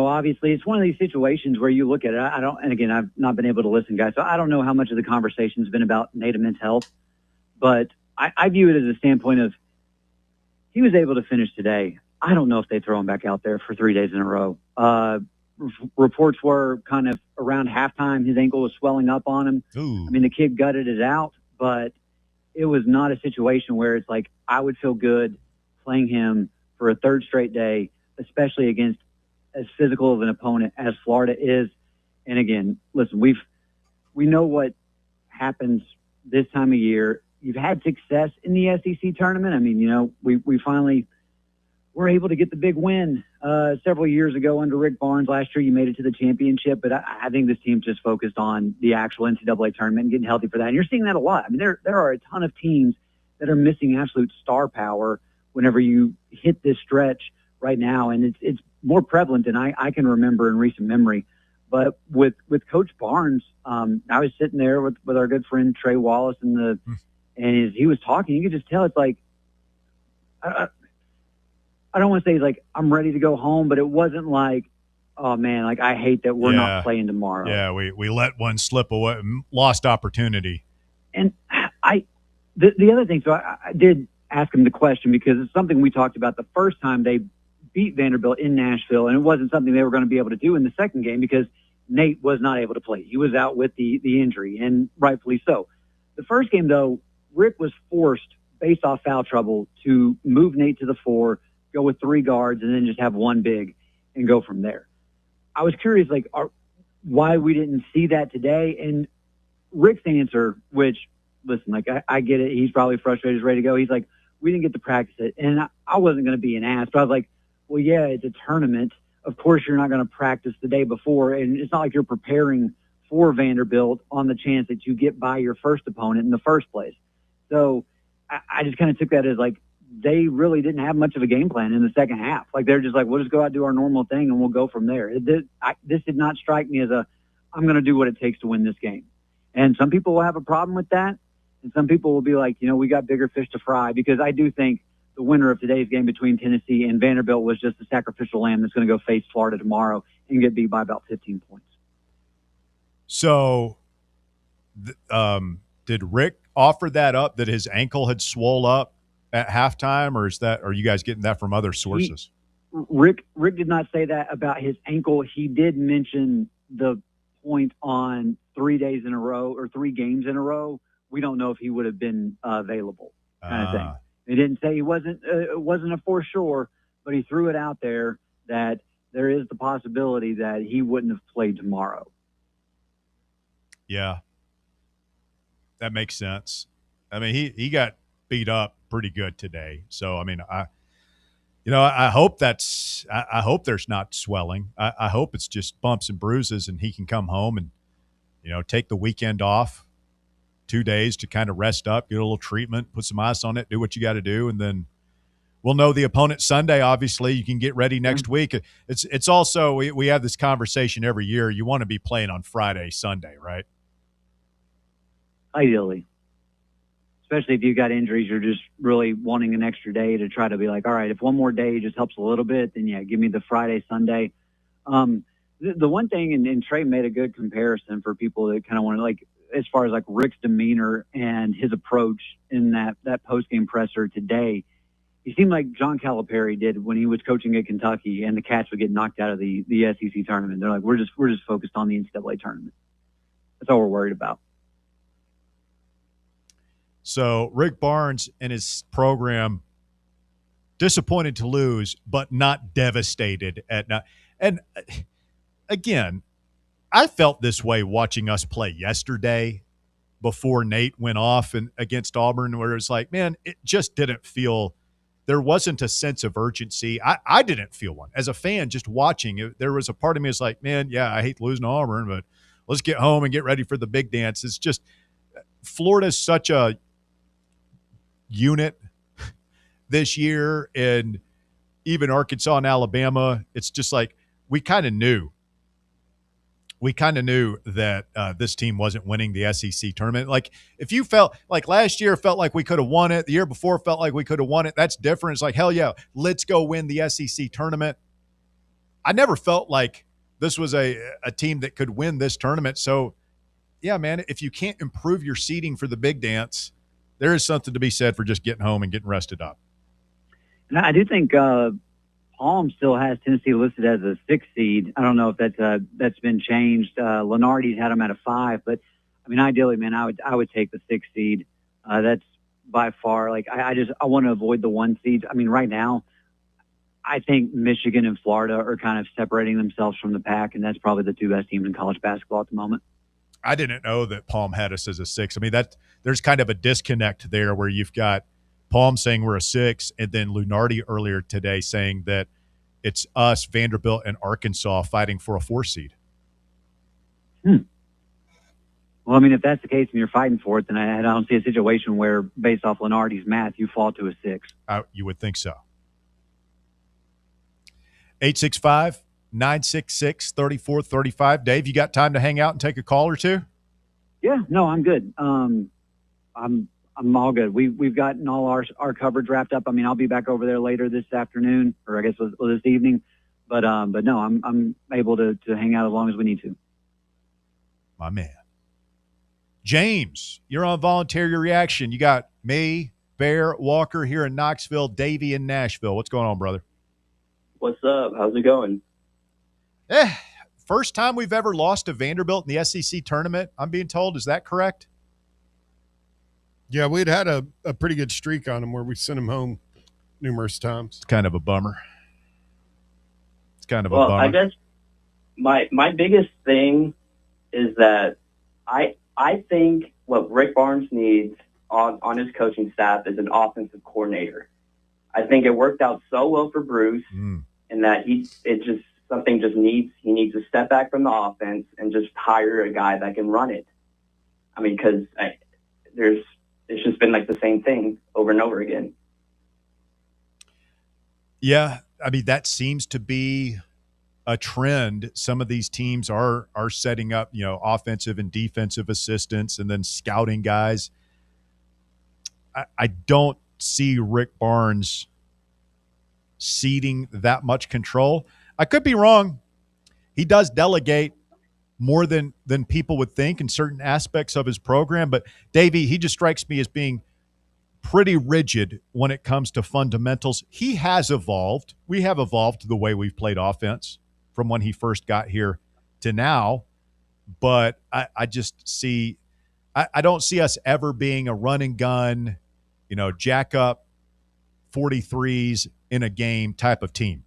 obviously it's one of these situations where you look at it. And again, I've not been able to listen, guys, so I don't know how much of the conversation's been about Nate Ament's health, but I view it as a standpoint of he was able to finish today. I don't know if they throw him back out there for 3 days in a row. Reports were kind of around halftime, his ankle was swelling up on him. Ooh. I mean, the kid gutted it out, but it was not a situation where it's like I would feel good playing him for a 3rd straight day, especially against as physical of an opponent as Florida is. And again, listen, we know what happens this time of year. You've had success in the SEC tournament. I mean, we finally were able to get the big win several years ago under Rick Barnes. Last year, you made it to the championship, but I think this team's just focused on the actual NCAA tournament and getting healthy for that. And you're seeing that a lot. I mean, there are a ton of teams that are missing absolute star power whenever you hit this stretch right now, and it's more prevalent than I can remember in recent memory. But with Coach Barnes, I was sitting there with our good friend Trey Wallace, and as he was talking, you could just tell it's like, I don't want to say like I'm ready to go home, but it wasn't like, oh man, like I hate that we're not playing tomorrow. Yeah, we let one slip away, lost opportunity. And the other thing, so I did ask him the question because it's something we talked about the first time they beat Vanderbilt in Nashville, and it wasn't something they were going to be able to do in the second game because Nate was not able to play. He was out with the injury, and rightfully so. The first game, though, Rick was forced, based off foul trouble, to move Nate to the 4, go with 3 guards, and then just have 1 big and go from there. I was curious, like, why we didn't see that today. And Rick's answer, which, listen, like, I get it. He's probably frustrated, he's ready to go. He's like, we didn't get to practice it. And I wasn't going to be an ass, but I was like, well, yeah, it's a tournament. Of course you're not going to practice the day before, and it's not like you're preparing for Vanderbilt on the chance that you get by your first opponent in the first place. So I just kind of took that as, like, they really didn't have much of a game plan in the second half. Like, they're just like, we'll just go out and do our normal thing, and we'll go from there. This did not strike me as I'm going to do what it takes to win this game. And some people will have a problem with that, and some people will be like, we got bigger fish to fry, because I do think the winner of today's game between Tennessee and Vanderbilt was just a sacrificial lamb that's going to go face Florida tomorrow and get beat by about 15 points. So did Rick offer that up, that his ankle had swole up at halftime, or are you guys getting that from other sources? Rick did not say that about his ankle. He did mention the point on 3 days in a row or 3 games in a row. We don't know if he would have been available, kind of thing. He didn't say it wasn't a for sure, but he threw it out there that there is the possibility that he wouldn't have played tomorrow. Yeah, that makes sense. I mean, he got beat up pretty good today. So, I mean, I hope I hope there's not swelling. I hope it's just bumps and bruises, and he can come home and, take the weekend off, 2 days to kind of rest up, get a little treatment, put some ice on it, do what you got to do, and then we'll know the opponent Sunday. Obviously, you can get ready next week. It's also, we have this conversation every year. You want to be playing on Friday, Sunday, right? Ideally. Especially if you got injuries, you're just really wanting an extra day to try to be like, all right, if one more day just helps a little bit, then yeah, give me the Friday, Sunday. The one thing, and Trey made a good comparison for people that kind of want to, like, as far as like Rick's demeanor and his approach in that post-game presser today, he seemed like John Calipari did when he was coaching at Kentucky and the Cats would get knocked out of the SEC tournament. They're like, we're just focused on the NCAA tournament. That's all we're worried about. So Rick Barnes and his program, disappointed to lose, but not devastated at not. And again, I felt this way watching us play yesterday before Nate went off and against Auburn, where it's like, man, it just didn't feel, there wasn't a sense of urgency. I didn't feel one. As a fan, just watching it, there was a part of me that's like, man, yeah, I hate losing to Auburn, but let's get home and get ready for the big dance. It's just, Florida's such a unit this year, and even Arkansas and Alabama, it's just like we kind of knew that this team wasn't winning the SEC tournament. Like, if you felt like last year felt like we could have won it, the year before felt like we could have won it, that's different. It's like, hell yeah, let's go win the SEC tournament. I never felt like this was a team that could win this tournament. So, yeah, man, if you can't improve your seeding for the big dance, there is something to be said for just getting home and getting rested up. And I do think Palm still has Tennessee listed as a 6 seed. I don't know if that's been changed. Lenardi's had them at a 5, but I mean, ideally, man, I would take the 6 seed. That's by far, like, I want to avoid the 1 seed. I mean, right now, I think Michigan and Florida are kind of separating themselves from the pack, and that's probably the 2 best teams in college basketball at the moment. I didn't know that Palm had us as a 6. I mean, there's kind of a disconnect there where you've got Palm saying we're a 6, and then Lunardi earlier today saying that it's us, Vanderbilt, and Arkansas fighting for a 4 seed. Well, I mean, if that's the case and you're fighting for it, then I don't see a situation where, based off Lenardi's math, you fall to a 6. You would think so. 865-966-3435. Dave, you got time to hang out and take a call or two? Yeah, no, I'm good. I'm all good. We've gotten all our coverage wrapped up. I mean, I'll be back over there later this afternoon, or I guess this evening. But no, I'm able to hang out as long as we need to. My man. James, you're on Voluntary Reaction. You got me, Bear, Walker here in Knoxville, Davey in Nashville. What's going on, brother? What's up? How's it going? First time we've ever lost to Vanderbilt in the SEC tournament, I'm being told. Is that correct? Yeah, we'd had a pretty good streak on them where we sent them home numerous times. It's kind of a bummer. a Well, bummer. I guess my biggest thing is that I think what Rick Barnes needs on his coaching staff is an offensive coordinator. I think it worked out so well for Bruce, and that he needs to step back from the offense and just hire a guy that can run it. I mean, because it's just been like the same thing over and over again. Yeah, I mean, that seems to be a trend. Some of these teams are setting up, offensive and defensive assistants and then scouting guys. I don't see Rick Barnes ceding that much control. I could be wrong. He does delegate more than people would think in certain aspects of his program. But Davey, he just strikes me as being pretty rigid when it comes to fundamentals. He has evolved. We have evolved the way we've played offense from when he first got here to now. But I just see – I don't see us ever being a run and gun, jack up 43s in a game type of team.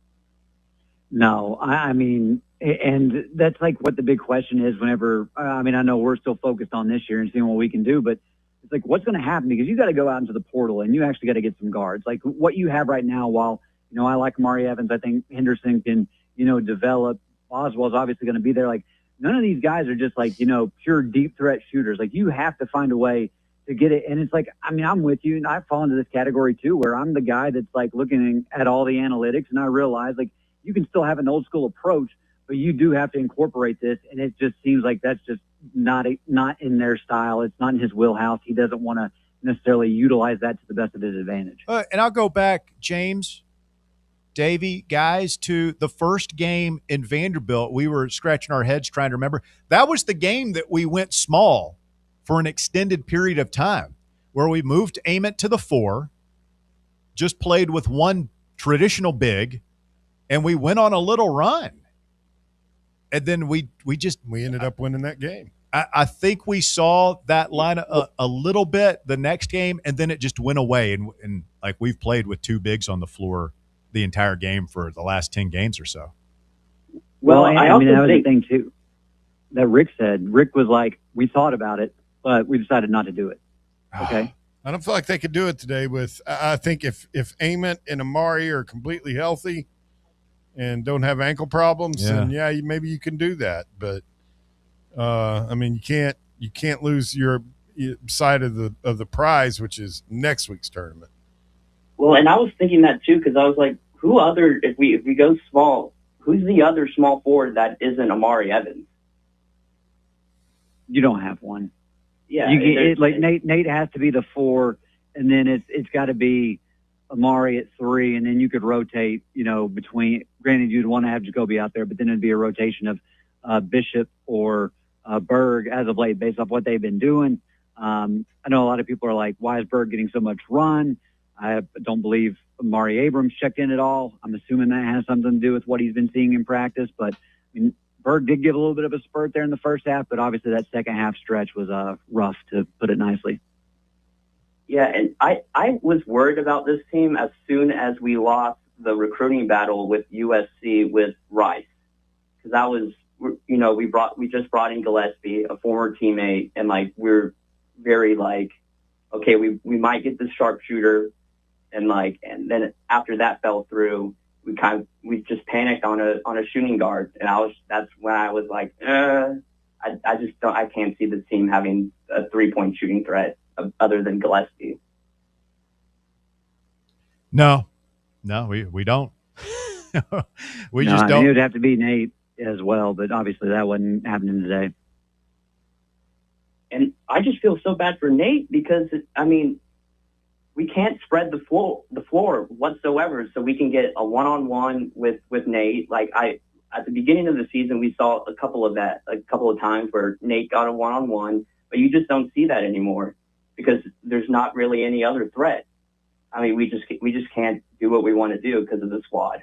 No, I mean, and that's like what the big question is whenever, I know we're still focused on this year and seeing what we can do, but it's like, what's going to happen? Because you got to go out into the portal and you actually got to get some guards. Like what you have right now, while, I like Amari Evans, I think Henderson can, develop. Boswell's obviously going to be there. Like none of these guys are just like, pure deep threat shooters. Like you have to find a way to get it. And it's like, I'm with you, and I fall into this category too, where I'm the guy that's like looking at all the analytics, and I realize like you can still have an old school approach, but you do have to incorporate this. And it just seems like that's just not in their style. It's not in his wheelhouse. He doesn't want to necessarily utilize that to the best of his advantage. And I'll go back, James, Davey, guys, to the first game in Vanderbilt. We were scratching our heads trying to remember. That was the game that we went small for an extended period of time, where we moved Ament to the 4, just played with one traditional big, and we went on a little run. And then we ended up winning that game. I think we saw that line a little bit the next game, and then it just went away. And like we've played with 2 bigs on the floor the entire game for the last 10 games or so. Well, that was the thing too that Rick said. Rick was like, we thought about it, but we decided not to do it. Okay. I don't feel like they could do it today I think if Ament and Amari are completely healthy and don't have ankle problems, then maybe you can do that. But you can't lose your side of the prize, which is next week's tournament. Well, and I was thinking that too, because I was like, if we go small, who's the other small forward that isn't Amari Evans? You don't have one. Yeah, Nate has to be the 4, and then it's got to be Amari at 3, and then you could rotate, between. Granted, you'd want to have Jacoby out there, but then it'd be a rotation of Bishop or Berg as of late, based off what they've been doing. I know a lot of people are like, "Why is Berg getting so much run?" I don't believe Amari Abrams checked in at all. I'm assuming that has something to do with what he's been seeing in practice, but Berg did give a little bit of a spurt there in the first half, but obviously that second half stretch was rough, to put it nicely. Yeah, and I was worried about this team as soon as we lost the recruiting battle with USC with Rice, because that was, we just brought in Gillespie, a former teammate, and like we're very like, okay, we might get this sharpshooter, and then after that fell through, we just panicked on a shooting guard, and that's when I was like, I can't see this team having a 3-point shooting threat other than Gillespie. No, we don't. We just don't. It would have to be Nate as well, but obviously that wasn't happening today. And I just feel so bad for Nate because, I mean, we can't spread the floor whatsoever, so we can get a one-on-one with Nate. Like at the beginning of the season, we saw a couple of times where Nate got a one-on-one, but you just don't see that anymore because there's not really any other threat. I mean, we just can't do what we want to do because of the squad.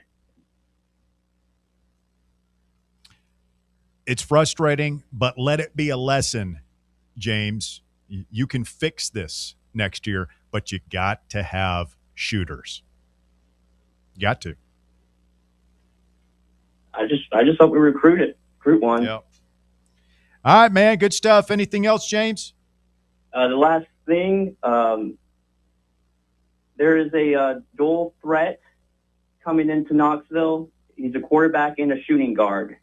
It's frustrating, but let it be a lesson, James. You can fix this next year, but you got to have shooters. Got to. I just hope we recruit one. Yep. All right, man. Good stuff. Anything else, James? The last thing, there is a dual threat coming into Knoxville. He's a quarterback and a shooting guard.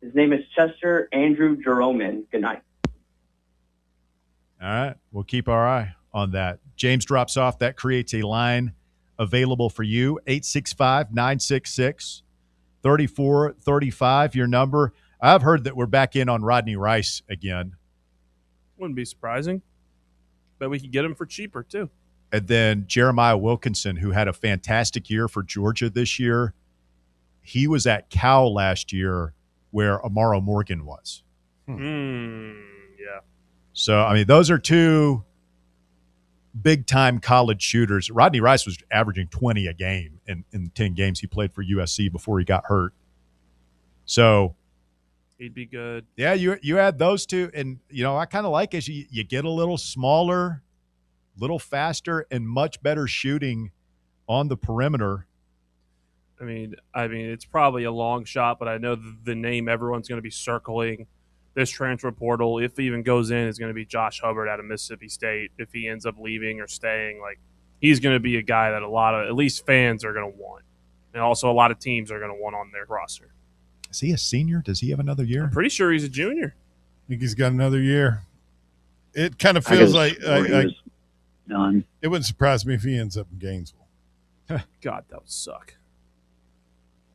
His name is Chester Andrew Jeroman. Good night. All right. We'll keep our eye on that. James drops off. That creates a line available for you. 865-966-3435, your number. I've heard that we're back in on Rodney Rice again. Wouldn't be surprising. But we could get him for cheaper, too. And then Jeremiah Wilkinson, who had a fantastic year for Georgia this year. He was at Cal last year where Amaro Morgan was. Yeah. So, I mean, those are two big-time college shooters. Rodney Rice was averaging 20 a game in 10 games he played for USC before he got hurt. So he'd be good. Yeah, you add those two, and, I kind of like as you get a little smaller, little faster, and much better shooting on the perimeter. I mean, it's probably a long shot, but I know the name everyone's going to be circling this transfer portal, if he even goes in, is going to be Josh Hubbard out of Mississippi State. If he ends up leaving or staying, he's going to be a guy that a lot of, at least fans, are going to want. And also a lot of teams are going to want on their roster. Is he a senior? Does he have another year? I'm pretty sure he's a junior. I think he's got another year. It kind of feels like done. It wouldn't surprise me if he ends up in Gainesville. God, that would suck.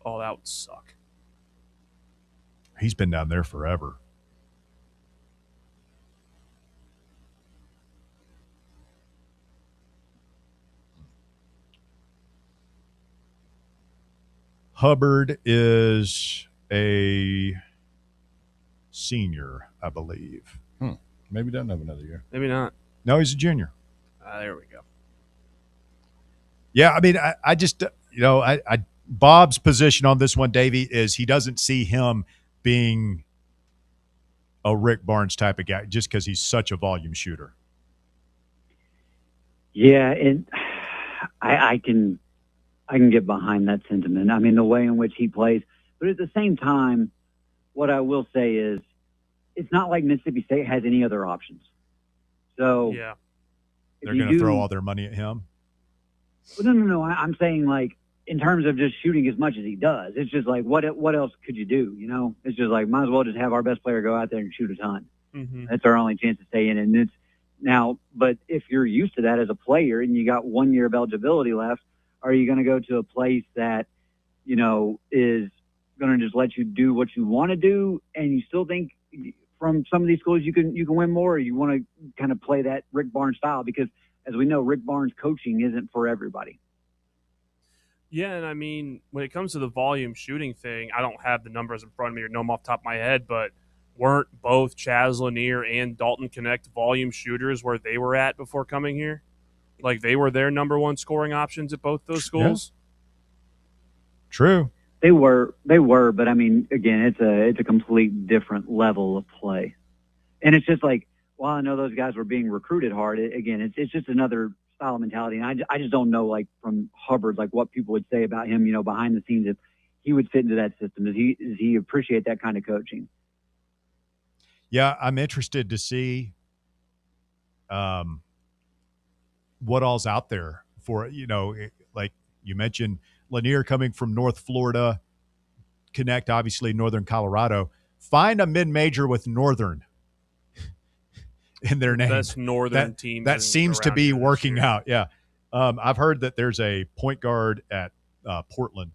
Oh, that would suck. He's been down there forever. Hubbard is a senior, I believe. Maybe doesn't have another year. Maybe not. No, he's a junior. There we go. Yeah, I mean, I just, Bob's position on this one, Davey, is he doesn't see him being a Rick Barnes type of guy just because he's such a volume shooter. Yeah, and I can get behind that sentiment. I mean, the way in which he plays. But at the same time, what I will say is it's not like Mississippi State has any other options. So yeah, they're going to throw all their money at him. Well, no. I'm saying, in terms of just shooting as much as he does, it's just what else could you do? It's just might as well just have our best player go out there and shoot a ton. Mm-hmm. That's our only chance to stay in. And it's now, but if you're used to that as a player and you got 1 year of eligibility left, are you going to go to a place that, is going to just let you do what you want to do, and you still think from some of these schools you can win more, or you want to kind of play that Rick Barnes style? Because as we know, Rick Barnes coaching isn't for everybody. Yeah, and I mean, when it comes to the volume shooting thing, I don't have the numbers in front of me or know them off the top of my head, but weren't both Chaz Lanier and Dalton Connect volume shooters where they were at before coming here? They were their number one scoring options at both those schools? Yeah. True. They were, but I mean, again, it's a complete different level of play. And it's just while I know those guys were being recruited hard, it's just another style of mentality. And I just don't know, from Hubbard, what people would say about him, behind the scenes, if he would fit into that system. Does he appreciate that kind of coaching? Yeah, I'm interested to see what all's out there for, You mentioned Lanier coming from North Florida, Connect, obviously, Northern Colorado. Find a mid-major with Northern in their name. Best Northern teams that seems to around be here this working year. out. Yeah. I've heard that there's a point guard at Portland,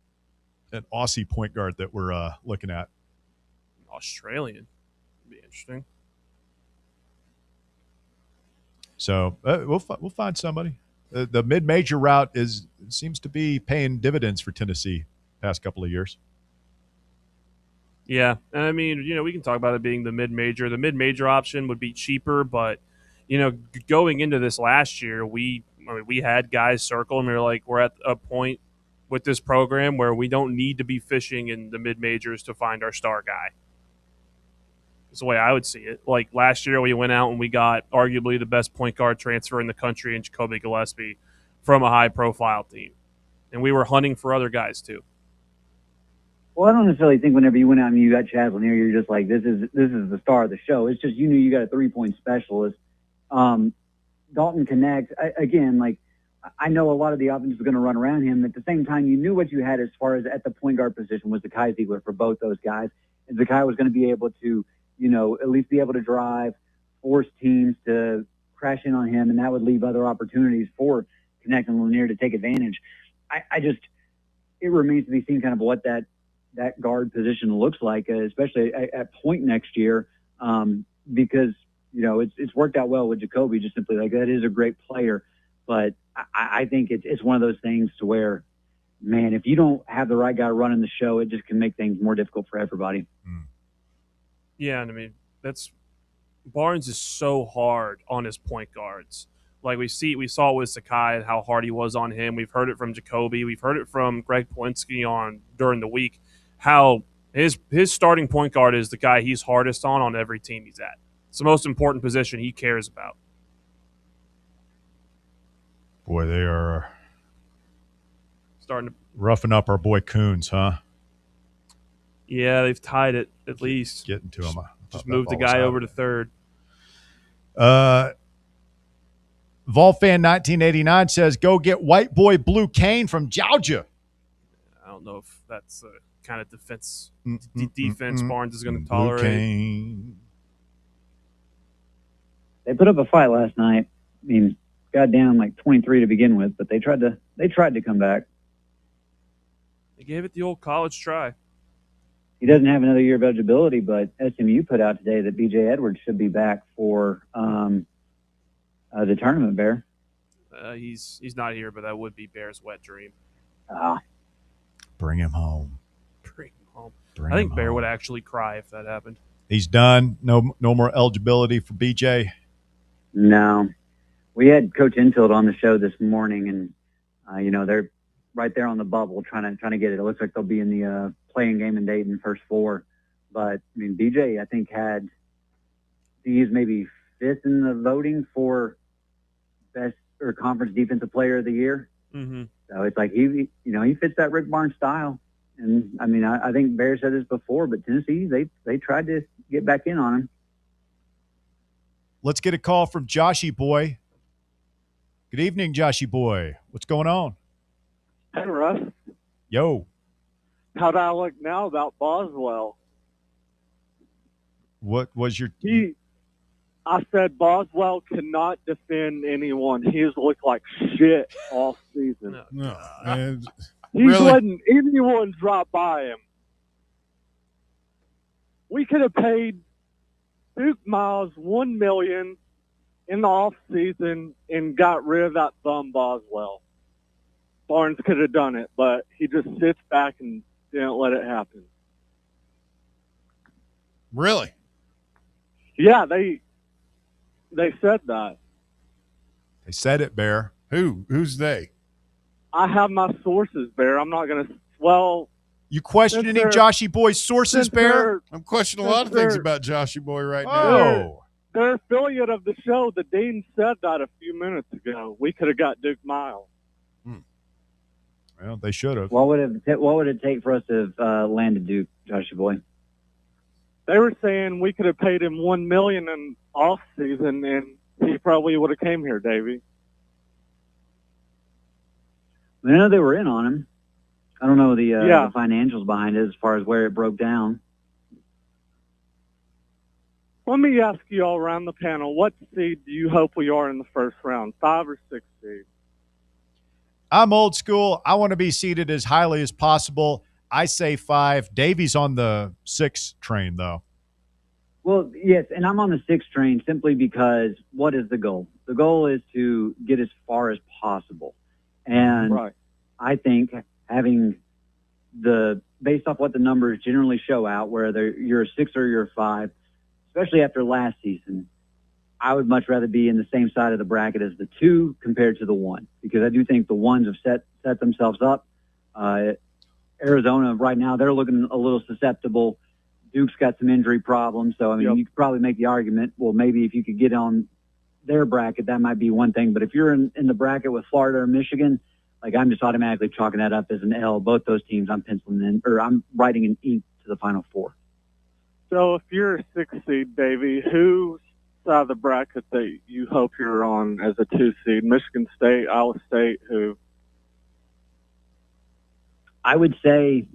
an Aussie point guard that we're looking at. Australian. Be interesting. So we'll find somebody. The mid-major route seems to be paying dividends for Tennessee past couple of years. Yeah, and I mean, we can talk about it being the mid-major. The mid-major option would be cheaper, but going into this last year, we had guys circle, and we were like, we're at a point with this program where we don't need to be fishing in the mid-majors to find our star guy. That's the way I would see it. Like last year, we went out and we got arguably the best point guard transfer in the country in Jacoby Gillespie from a high-profile team, and we were hunting for other guys too. Well, I don't necessarily think whenever you went out and you got Chaz Lanier, you're just like, this is the star of the show. It's just you knew you got a 3-point specialist. Dalton Connect, again, like I know a lot of the offense was going to run around him. At the same time, you knew what you had as far as at the point guard position was Zakai Ziegler for both those guys. And Zakai was going to be able to, at least be able to drive, force teams to crash in on him, and that would leave other opportunities for Connect and Lanier to take advantage. It remains to be seen kind of what that guard position looks like, especially at point next year, because, it's worked out well with Jacoby, just simply like that is a great player. But I think it's one of those things to where, man, if you don't have the right guy running the show, it just can make things more difficult for everybody. Yeah, and I mean, Barnes is so hard on his point guards. Like we saw with Sakai and how hard he was on him. We've heard it from Jacoby. We've heard it from Greg Polinsky during the week, how his starting point guard is the guy he's hardest on every team he's at. It's the most important position he cares about. Boy, they are starting to roughing up our boy Coons, huh? Yeah, they've tied it at least. Getting to him. Just moved the guy over to third. Volfan 1989 says, "Go get white boy Blue Cane from Georgia." I don't know if that's the kind of defense Barnes is going to Blue tolerate. Cane. They put up a fight last night. I mean, got down like 23 to begin with, but they tried to come back. They gave it the old college try. He doesn't have another year of eligibility, but SMU put out today that B.J. Edwards should be back for the tournament, Bear. He's not here, but that would be Bear's wet dream. Bring him home. Bring him home. I think Bear would actually cry if that happened. He's done. No more eligibility for BJ. No. We had Coach Infield on the show this morning, and they're right there on the bubble trying to get it. It looks like they'll be in the playing game in Dayton first four. But, I mean, BJ, I think, he's maybe fifth in the voting for best or conference defensive player of the year. Mm-hmm. So it's like he fits that Rick Barnes style. And, I mean, I think Bear said this before, but Tennessee, they tried to get back in on him. Let's get a call from Joshy Boy. Good evening, Joshy Boy. What's going on? Hey, Russ. Yo. How'd I look now about Boswell? What was your... I said Boswell cannot defend anyone. He's looked like shit all season. No. He's really? letting anyone drop by him. We could have paid Duke Miles $1 million in the off season and got rid of that bum Boswell. Barnes could have done it, but he just sits back and didn't let it happen. Really? Yeah, they said that. They said it, Bear. Who's they? I have my sources, Bear. I'm not going to... Well... You questioning Joshy Boy's sources, Bear? I'm questioning a lot of things about Joshy Boy right now. Oh. They're affiliate of the show. The Dean said that a few minutes ago. We could have got Duke Miles. Well, they should have. What would it take for us to have landed Duke, Joshy Boy? They were saying we could have paid him $1 million in off season, and he probably would have came here, Davey. I know they were in on him. I don't know the Yeah. financials behind it as far as where it broke down. Let me ask you all around the panel, what seed do you hope we are in the first round, 5 or 6 seed? I'm old school. I want to be seated as highly as possible. I say 5. Davey's on the 6 train, though. Well, yes, and I'm on the 6 train simply because what is the goal? The goal is to get as far as possible. And Right. I think having based off what the numbers generally show out, whether you're a 6 or you're a 5, especially after last season, I would much rather be in the same side of the bracket as the 2 compared to the 1, because I do think the 1s have set themselves up. Arizona right now, they're looking a little susceptible. Duke's got some injury problems, so I mean, you could probably make the argument, well, maybe if you could get on their bracket, that might be one thing. But if you're in the bracket with Florida or Michigan, like, I'm just automatically chalking that up as an L. Both those teams, I'm penciling in, or I'm writing an E to the Final Four. So if you're a 6 seed, Davey, whose side of the bracket that you hope you're on as a 2 seed? Michigan State, Iowa State, who? I would say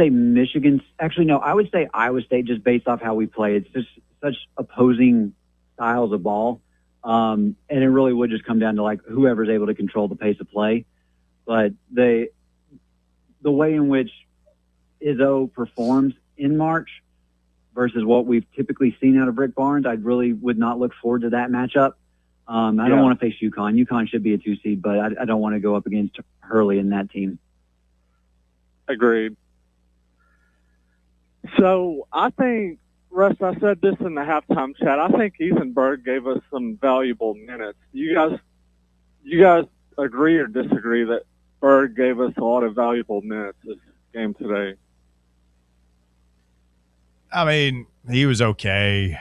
Michigan. Actually, no, I would say Iowa State, just based off how we play. It's just such opposing styles of ball. And it really would just come down to, like, whoever's able to control the pace of play. But the way in which Izzo performs in March versus what we've typically seen out of Rick Barnes, I really would not look forward to that matchup. I don't want to face UConn. UConn should be a 2 seed, but I don't want to go up against Hurley in that team. Agreed. So I think, Russ, I said this in the halftime chat, I think Ethan Berg gave us some valuable minutes. You guys agree or disagree that Berg gave us a lot of valuable minutes this game today? I mean, he was okay,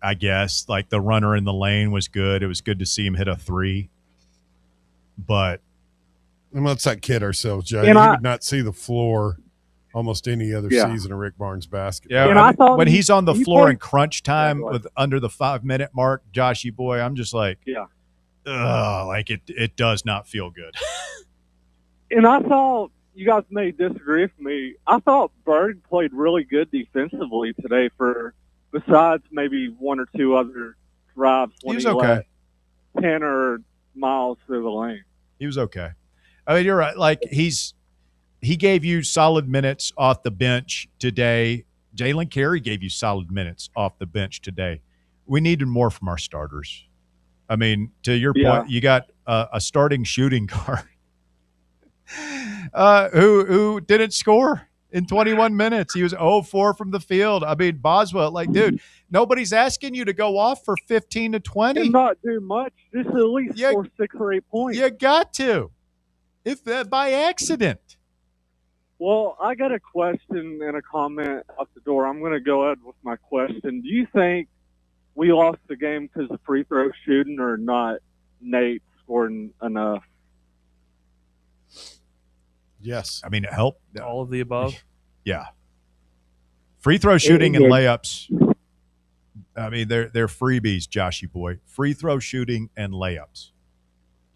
I guess. Like, the runner in the lane was good. It was good to see him hit a 3. But and let's not kid ourselves, Jay. And He would not see the floor almost any other season of Rick Barnes basketball. yeah, And I thought when he's on the he floor played- in crunch time Yeah, with under the 5-minute mark, Joshy boy, I'm just like, ugh, like it does not feel good. And I thought, you guys may disagree with me, I thought Berg played really good defensively today besides maybe 1 or 2 other drives when He was he okay. let 10 or miles through the lane. He was okay. I mean, you're right. Like, he gave you solid minutes off the bench today. Jalen Carey gave you solid minutes off the bench today. We needed more from our starters. I mean, to your point, you got a starting shooting guard who didn't score in 21 minutes. He was 0-4 from the field. I mean, Boswell, like, dude, nobody's asking you to go off for 15 to 20. And not do much, just at least score 6 or 8 points. You got to, if by accident. Well, I got a question and a comment out the door. I'm going to go ahead with my question. Do you think we lost the game because of free throw shooting or not Nate scoring enough? Yes. I mean, it helped. All of the above. Yeah. Free throw shooting and layups. I mean, they're freebies, Joshy boy. Free throw shooting and layups.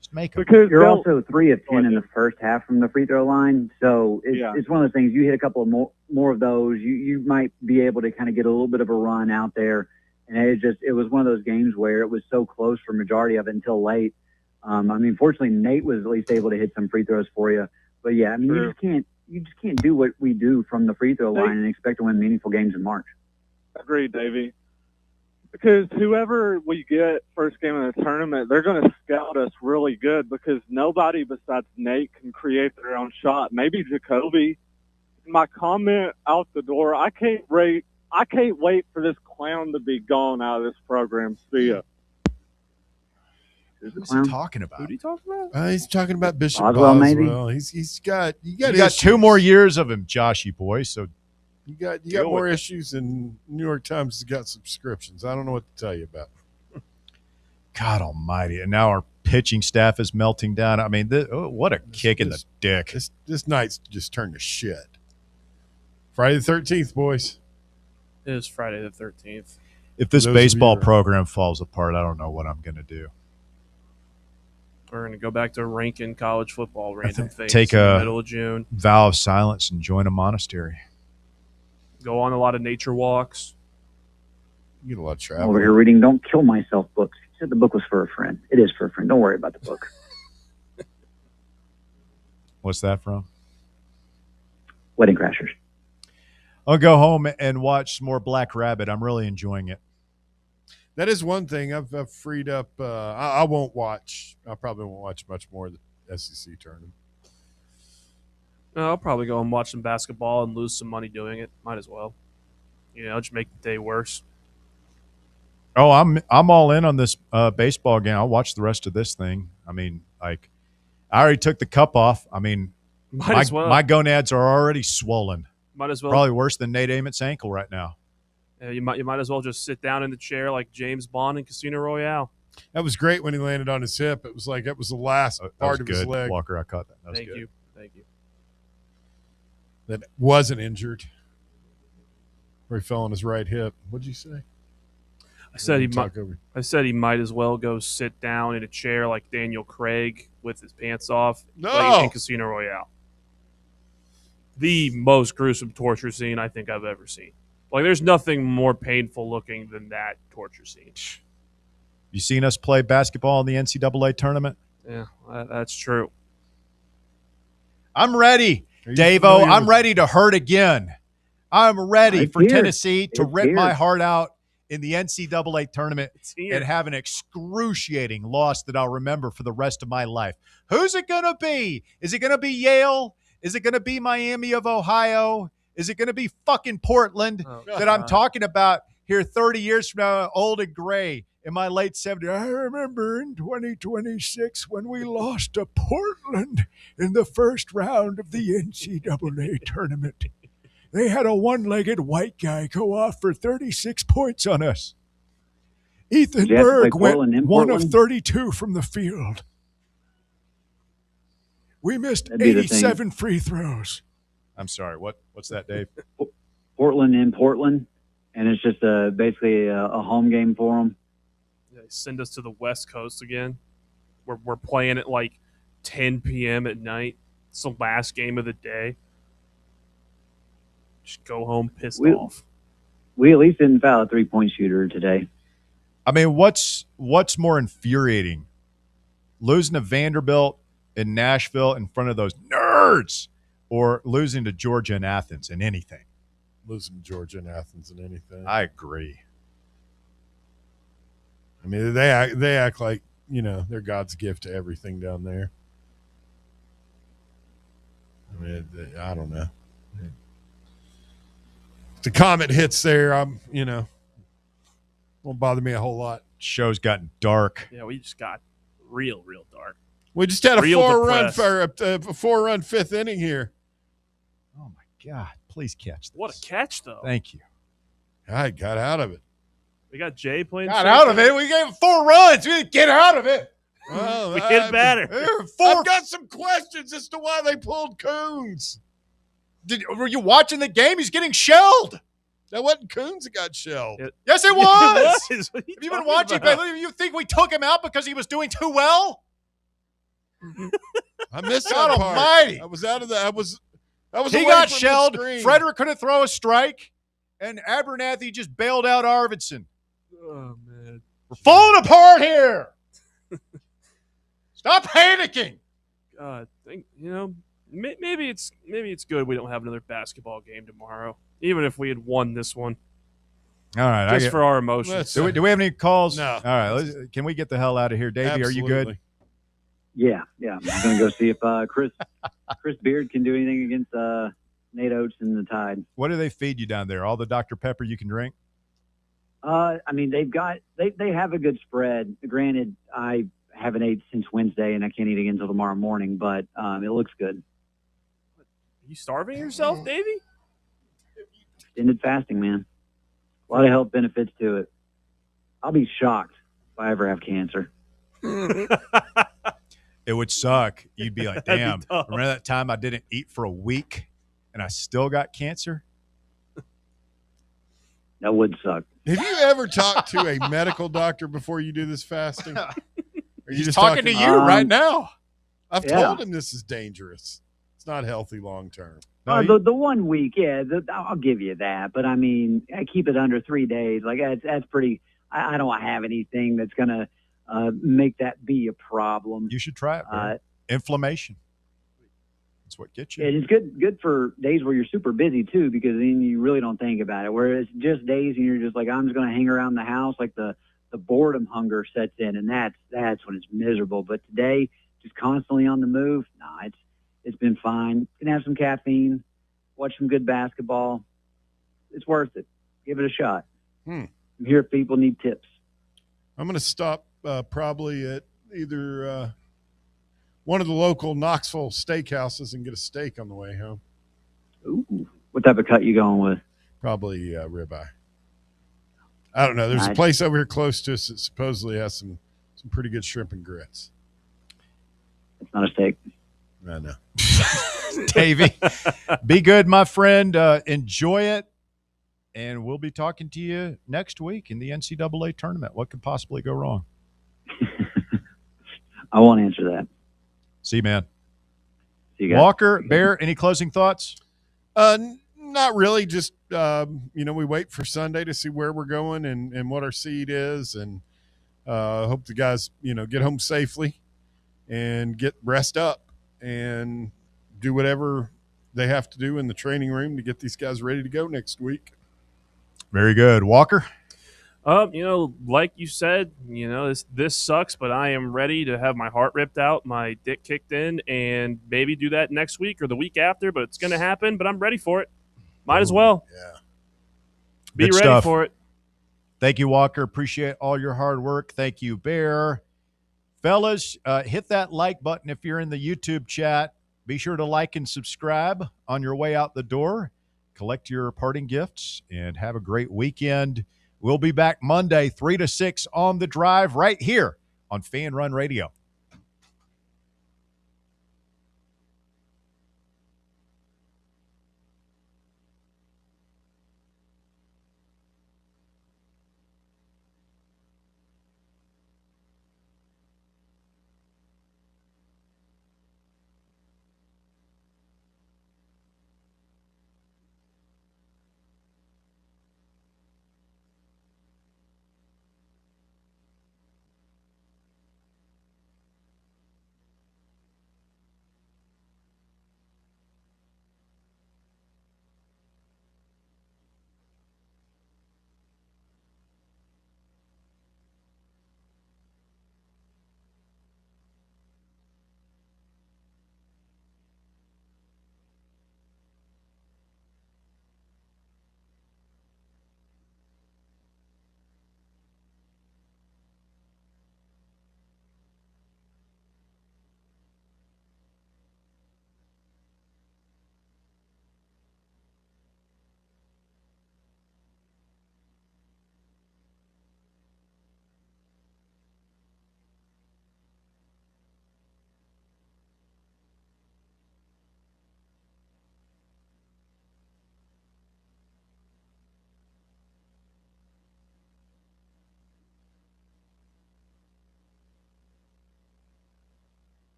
Just make them. Because You're also 3 of 10 in the first half from the free throw line, so it's one of those things. You hit a couple of more of those, you might be able to kind of get a little bit of a run out there. And it was one of those games where it was so close for majority of it until late. I mean, fortunately, Nate was at least able to hit some free throws for you. But yeah, I mean, you just can't do what we do from the free throw line and expect to win meaningful games in March. Agreed, Davey. Because whoever we get first game of the tournament, they're going to scout us really good because nobody besides Nate can create their own shot. Maybe Jacoby. My comment out the door, I can't wait for this clown to be gone out of this program. See ya. Who's he talking about? Who do you talk about? He's talking about Bishop Boswell, maybe? He's got You got 2 more years of him, Joshy boy, so You got more issues than New York Times has got subscriptions. I don't know what to tell you about. God almighty. And now our pitching staff is melting down. I mean, what a kick in the dick. This night's just turned to shit. Friday the 13th, boys. It is Friday the 13th. If this baseball program falls apart, I don't know what I'm going to do. We're going to go back to ranking college football random things Take in the a middle of June. vow of silence and join a monastery. Go on a lot of nature walks. You get a lot of I'm travel. over here reading Don't Kill Myself books. He said the book was for a friend. It is for a friend. Don't worry about the book. What's that from? Wedding Crashers. I'll go home and watch some more Black Rabbit. I'm really enjoying it. That is one thing I've freed up. I won't watch. I probably won't watch much more of the SEC tournament. I'll probably go and watch some basketball and lose some money doing it. Might as well. Just make the day worse. Oh, I'm all in on this baseball game. I'll watch the rest of this thing. I mean, like, I already took the cup off. I mean, Might as well. my gonads are already swollen. Might as well. Probably worse than Nate Amott's ankle right now. You might as well just sit down in the chair like James Bond in Casino Royale. That was great when he landed on his hip. It was like it was the last That part was of good, his leg Walker. I caught that. That was Thank good. you. Thank you. that wasn't injured. Where he fell on his right hip. What'd you say? I said he might. Talk over. I said he might as well go sit down in a chair like Daniel Craig with his pants off, playing in Casino Royale. The most gruesome torture scene I think I've ever seen. Like, there's nothing more painful looking than that torture scene. You seen us play basketball in the NCAA tournament? Yeah, that's true. I'm ready, Davo. I'm ready to hurt again. I'm ready for Tennessee to rip my heart out in the NCAA tournament and have an excruciating loss that I'll remember for the rest of my life. Who's it going to be? Is it going to be Yale? Is it going to be Miami of Ohio? Is it going to be fucking Portland that I'm talking about here 30 years from now, old and gray in my late 70s? I remember in 2026 when we lost to Portland in the first round of the NCAA tournament. They had a one-legged white guy go off for 36 points on us. Ethan Berg went 1 of 32 from the field. We missed 87 free throws. I'm sorry. What's that, Dave? Portland in Portland, and it's just basically a home game for them. Yeah, send us to the West Coast again. We're playing at like 10 p.m. at night. It's the last game of the day. Just go home pissed off. We at least didn't foul a three-point shooter today. I mean, what's more infuriating? Losing to Vanderbilt in Nashville in front of those nerds, or losing to Georgia and Athens in anything? Losing to Georgia and Athens in anything. I agree. I mean, they act like, they're God's gift to everything down there. I mean, I don't know. If the comet hits there, won't bother me a whole lot. Show's gotten dark. Yeah, we just got real dark. We just had a four-run fifth inning here. Oh my God! Please catch this. What a catch, though! Thank you. I got out of it. We got Jay playing. Got out of it. We gave him 4 runs. We didn't get out of it. Well, we hit batter. I've got some questions as to why they pulled Coons. Were you watching the game? He's getting shelled. That wasn't Coons that got shelled. Yes, it was. It was. Have you been watching? You think we took him out because he was doing too well? I missed God that part. Almighty! I was out of that. I was. He got shelled. Frederick couldn't throw a strike, and Abernathy just bailed out Arvidsson. Oh man, we're falling apart here. Stop panicking. God, maybe it's good we don't have another basketball game tomorrow, even if we had won this one. All right, just for our emotions. Do we have any calls? No. All right, can we get the hell out of here, Davey? Absolutely. Are you good? Yeah. I'm going to go see if Chris Beard can do anything against Nate Oates and the Tide. What do they feed you down there? All the Dr. Pepper you can drink? I mean, they have a good spread. Granted, I haven't ate since Wednesday, and I can't eat again until tomorrow morning, but it looks good. Are you starving yourself, Davey? Extended fasting, man. A lot of health benefits to it. I'll be shocked if I ever have cancer. It would suck. You'd be like, damn, remember that time I didn't eat for a week and I still got cancer? That would suck. Have you ever talked to a medical doctor before you do this fasting? Are Are you He's just talking to you right now. I've told him this is dangerous. It's not healthy long term. No, the 1 week, yeah, I'll give you that. But I mean, I keep it under 3 days. Like that's pretty. I don't have anything that's gonna make that be a problem. You should try it, man. Inflammation. That's what gets you. And it's good for days where you're super busy too, because then you really don't think about it. Whereas just days and you're just like, I'm just gonna hang around the house, like the boredom hunger sets in, and that's when it's miserable. But today, just constantly on the move, it's been fine. You can have some caffeine, watch some good basketball. It's worth it. Give it a shot. I'm here if people need tips. I'm going to stop probably at either one of the local Knoxville steakhouses and get a steak on the way home. Ooh, what type of cut you going with? Probably ribeye. I don't know. There's a place over here close to us that supposedly has some pretty good shrimp and grits. It's not a steak. I know. Davey, be good, my friend. Enjoy it. And we'll be talking to you next week in the NCAA tournament. What could possibly go wrong? I won't answer that. See you, man. See you guys. Walker, Bear, any closing thoughts? Not really. Just, we wait for Sunday to see where we're going and what our seed is. And hope the guys, get home safely and get rest up and do whatever they have to do in the training room to get these guys ready to go next week. Very good. Walker? Like you said, this sucks, but I am ready to have my heart ripped out, my dick kicked in, and maybe do that next week or the week after, but it's going to happen, but I'm ready for it. Might as well. Yeah. Be Good ready stuff. for it. Thank you, Walker. Appreciate all your hard work. Thank you, Bear. Fellas, hit that like button if you're in the YouTube chat. Be sure to like and subscribe on your way out the door. Collect your parting gifts and have a great weekend. We'll be back Monday, 3 to 6 on The Drive right here on Fan Run Radio.